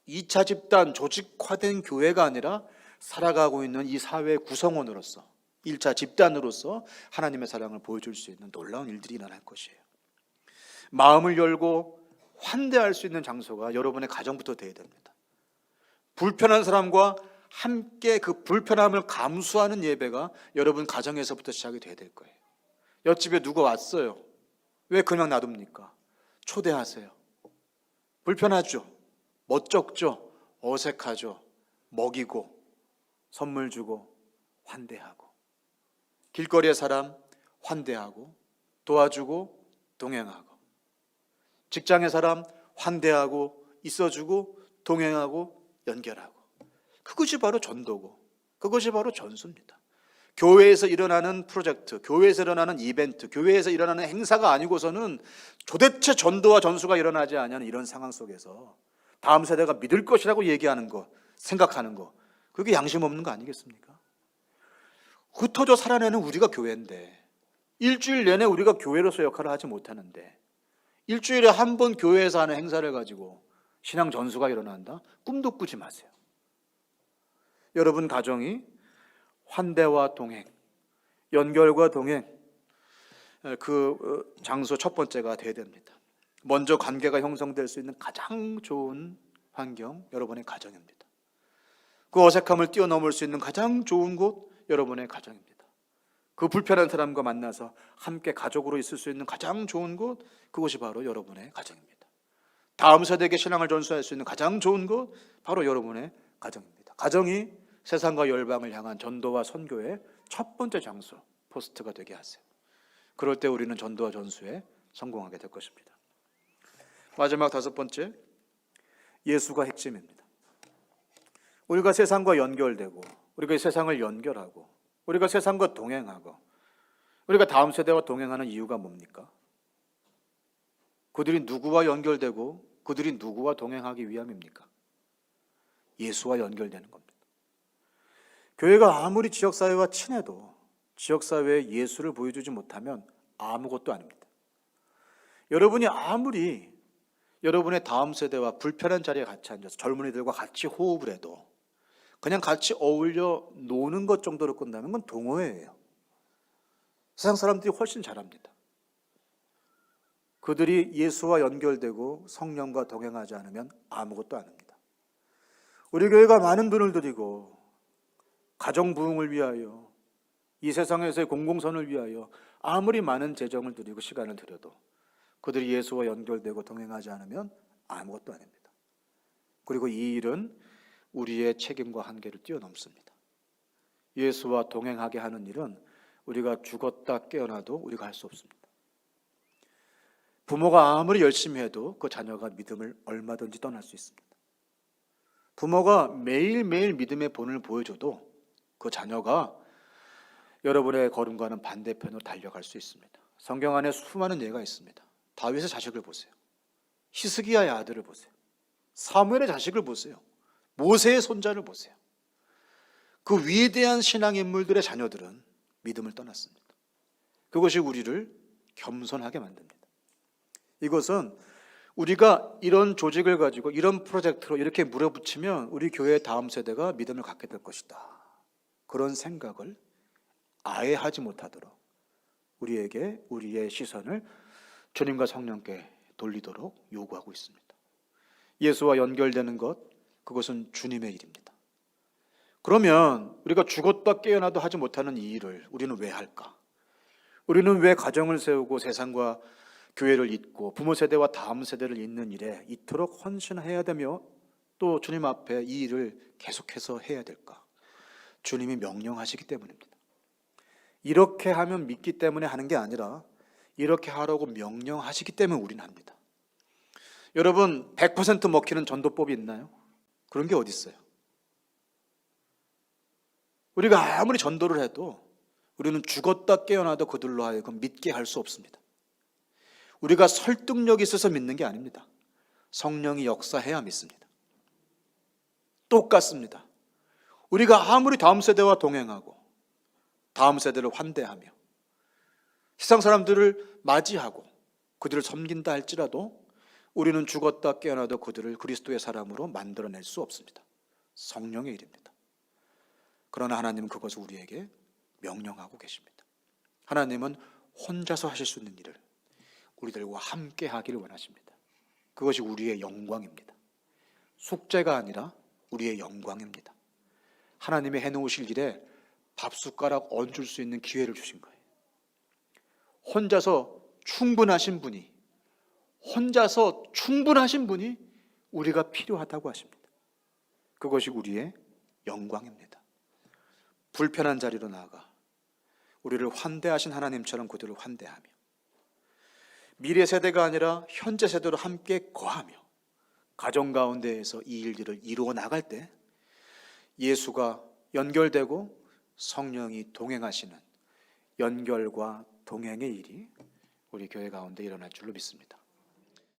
2차 집단 조직화된 교회가 아니라 살아가고 있는 이 사회의 구성원으로서 1차 집단으로서 하나님의 사랑을 보여줄 수 있는 놀라운 일들이 일어날 것이에요. 마음을 열고 환대할 수 있는 장소가 여러분의 가정부터 되어야 됩니다. 불편한 사람과 함께 그 불편함을 감수하는 예배가 여러분 가정에서부터 시작이 돼야 될 거예요. 옆집에 누가 왔어요. 왜 그냥 놔둡니까? 초대하세요. 불편하죠? 멋쩍죠? 어색하죠? 먹이고 선물 주고 환대하고 길거리의 사람 환대하고 도와주고 동행하고 직장의 사람 환대하고 있어주고 동행하고 연결하고 그것이 바로 전도고 그것이 바로 전수입니다. 교회에서 일어나는 프로젝트, 교회에서 일어나는 이벤트, 교회에서 일어나는 행사가 아니고서는 도대체 전도와 전수가 일어나지 않는 이런 상황 속에서 다음 세대가 믿을 것이라고 얘기하는 거, 생각하는 거, 그게 양심 없는 거 아니겠습니까? 흩어져 살아내는 우리가 교회인데 일주일 내내 우리가 교회로서 역할을 하지 못하는데 일주일에 한 번 교회에서 하는 행사를 가지고 신앙 전수가 일어난다? 꿈도 꾸지 마세요. 여러분 가정이 환대와 동행, 연결과 동행, 그 장소 첫 번째가 되어야 됩니다. 먼저 관계가 형성될 수 있는 가장 좋은 환경, 여러분의 가정입니다. 그 어색함을 뛰어넘을 수 있는 가장 좋은 곳, 여러분의 가정입니다. 그 불편한 사람과 만나서 함께 가족으로 있을 수 있는 가장 좋은 곳, 그것이 바로 여러분의 가정입니다. 다음 세대에게 신앙을 전수할 수 있는 가장 좋은 곳, 바로 여러분의 가정입니다. 가정이 세상과 열방을 향한 전도와 선교의 첫 번째 장소, 포스트가 되게 하세요. 그럴 때 우리는 전도와 전수에 성공하게 될 것입니다. 마지막 다섯 번째, 예수가 핵심입니다. 우리가 세상과 연결되고 우리가 이 세상을 연결하고 우리가 세상과 동행하고 우리가 다음 세대와 동행하는 이유가 뭡니까? 그들이 누구와 연결되고 그들이 누구와 동행하기 위함입니까? 예수와 연결되는 겁니다. 교회가 아무리 지역사회와 친해도 지역사회에 예수를 보여주지 못하면 아무것도 아닙니다. 여러분이 아무리 여러분의 다음 세대와 불편한 자리에 같이 앉아서 젊은이들과 같이 호흡을 해도 그냥 같이 어울려 노는 것 정도로 끝나는 건 동호회예요. 세상 사람들이 훨씬 잘합니다. 그들이 예수와 연결되고 성령과 동행하지 않으면 아무것도 아닙니다. 우리 교회가 많은 돈을 들이고 가정 부흥을 위하여 이 세상에서의 공공선을 위하여 아무리 많은 재정을 들이고 시간을 들여도 그들이 예수와 연결되고 동행하지 않으면 아무것도 아닙니다. 그리고 이 일은 우리의 책임과 한계를 뛰어넘습니다. 예수와 동행하게 하는 일은 우리가 죽었다 깨어나도 우리가 할 수 없습니다. 부모가 아무리 열심히 해도 그 자녀가 믿음을 얼마든지 떠날 수 있습니다. 부모가 매일매일 믿음의 본을 보여줘도 그 자녀가 여러분의 걸음과는 반대편으로 달려갈 수 있습니다. 성경 안에 수많은 예가 있습니다. 다윗의 자식을 보세요. 히스기야의 아들을 보세요. 사무엘의 자식을 보세요. 모세의 손자를 보세요. 그 위대한 신앙 인물들의 자녀들은 믿음을 떠났습니다. 그것이 우리를 겸손하게 만듭니다. 이것은 우리가 이런 조직을 가지고 이런 프로젝트로 이렇게 물어붙이면 우리 교회의 다음 세대가 믿음을 갖게 될 것이다. 그런 생각을 아예 하지 못하도록 우리에게 우리의 시선을 주님과 성령께 돌리도록 요구하고 있습니다. 예수와 연결되는 것, 그것은 주님의 일입니다. 그러면 우리가 죽었다 깨어나도 하지 못하는 이 일을 우리는 왜 할까? 우리는 왜 가정을 세우고 세상과 교회를 잇고 부모 세대와 다음 세대를 잇는 일에 이토록 헌신해야 되며 또 주님 앞에 이 일을 계속해서 해야 될까? 주님이 명령하시기 때문입니다. 이렇게 하면 믿기 때문에 하는 게 아니라 이렇게 하라고 명령하시기 때문에 우리는 합니다. 여러분, 100% 먹히는 전도법이 있나요? 그런 게 어디 있어요? 우리가 아무리 전도를 해도 우리는 죽었다 깨어나도 그들로 하여금 믿게 할 수 없습니다. 우리가 설득력이 있어서 믿는 게 아닙니다. 성령이 역사해야 믿습니다. 똑같습니다. 우리가 아무리 다음 세대와 동행하고 다음 세대를 환대하며 세상 사람들을 맞이하고 그들을 섬긴다 할지라도 우리는 죽었다 깨어나도 그들을 그리스도의 사람으로 만들어낼 수 없습니다. 성령의 일입니다. 그러나 하나님은 그것을 우리에게 명령하고 계십니다. 하나님은 혼자서 하실 수 있는 일을 우리들과 함께 하기를 원하십니다. 그것이 우리의 영광입니다. 숙제가 아니라 우리의 영광입니다. 하나님이 해놓으실 일에 밥숟가락 얹을 수 있는 기회를 주신 거예요. 혼자서 충분하신 분이 우리가 필요하다고 하십니다. 그것이 우리의 영광입니다. 불편한 자리로 나아가 우리를 환대하신 하나님처럼 그들을 환대하며 미래 세대가 아니라 현재 세대로 함께 거하며 가정 가운데에서 이 일들을 이루어 나갈 때 예수가 연결되고 성령이 동행하시는 연결과 동행의 일이 우리 교회 가운데 일어날 줄로 믿습니다.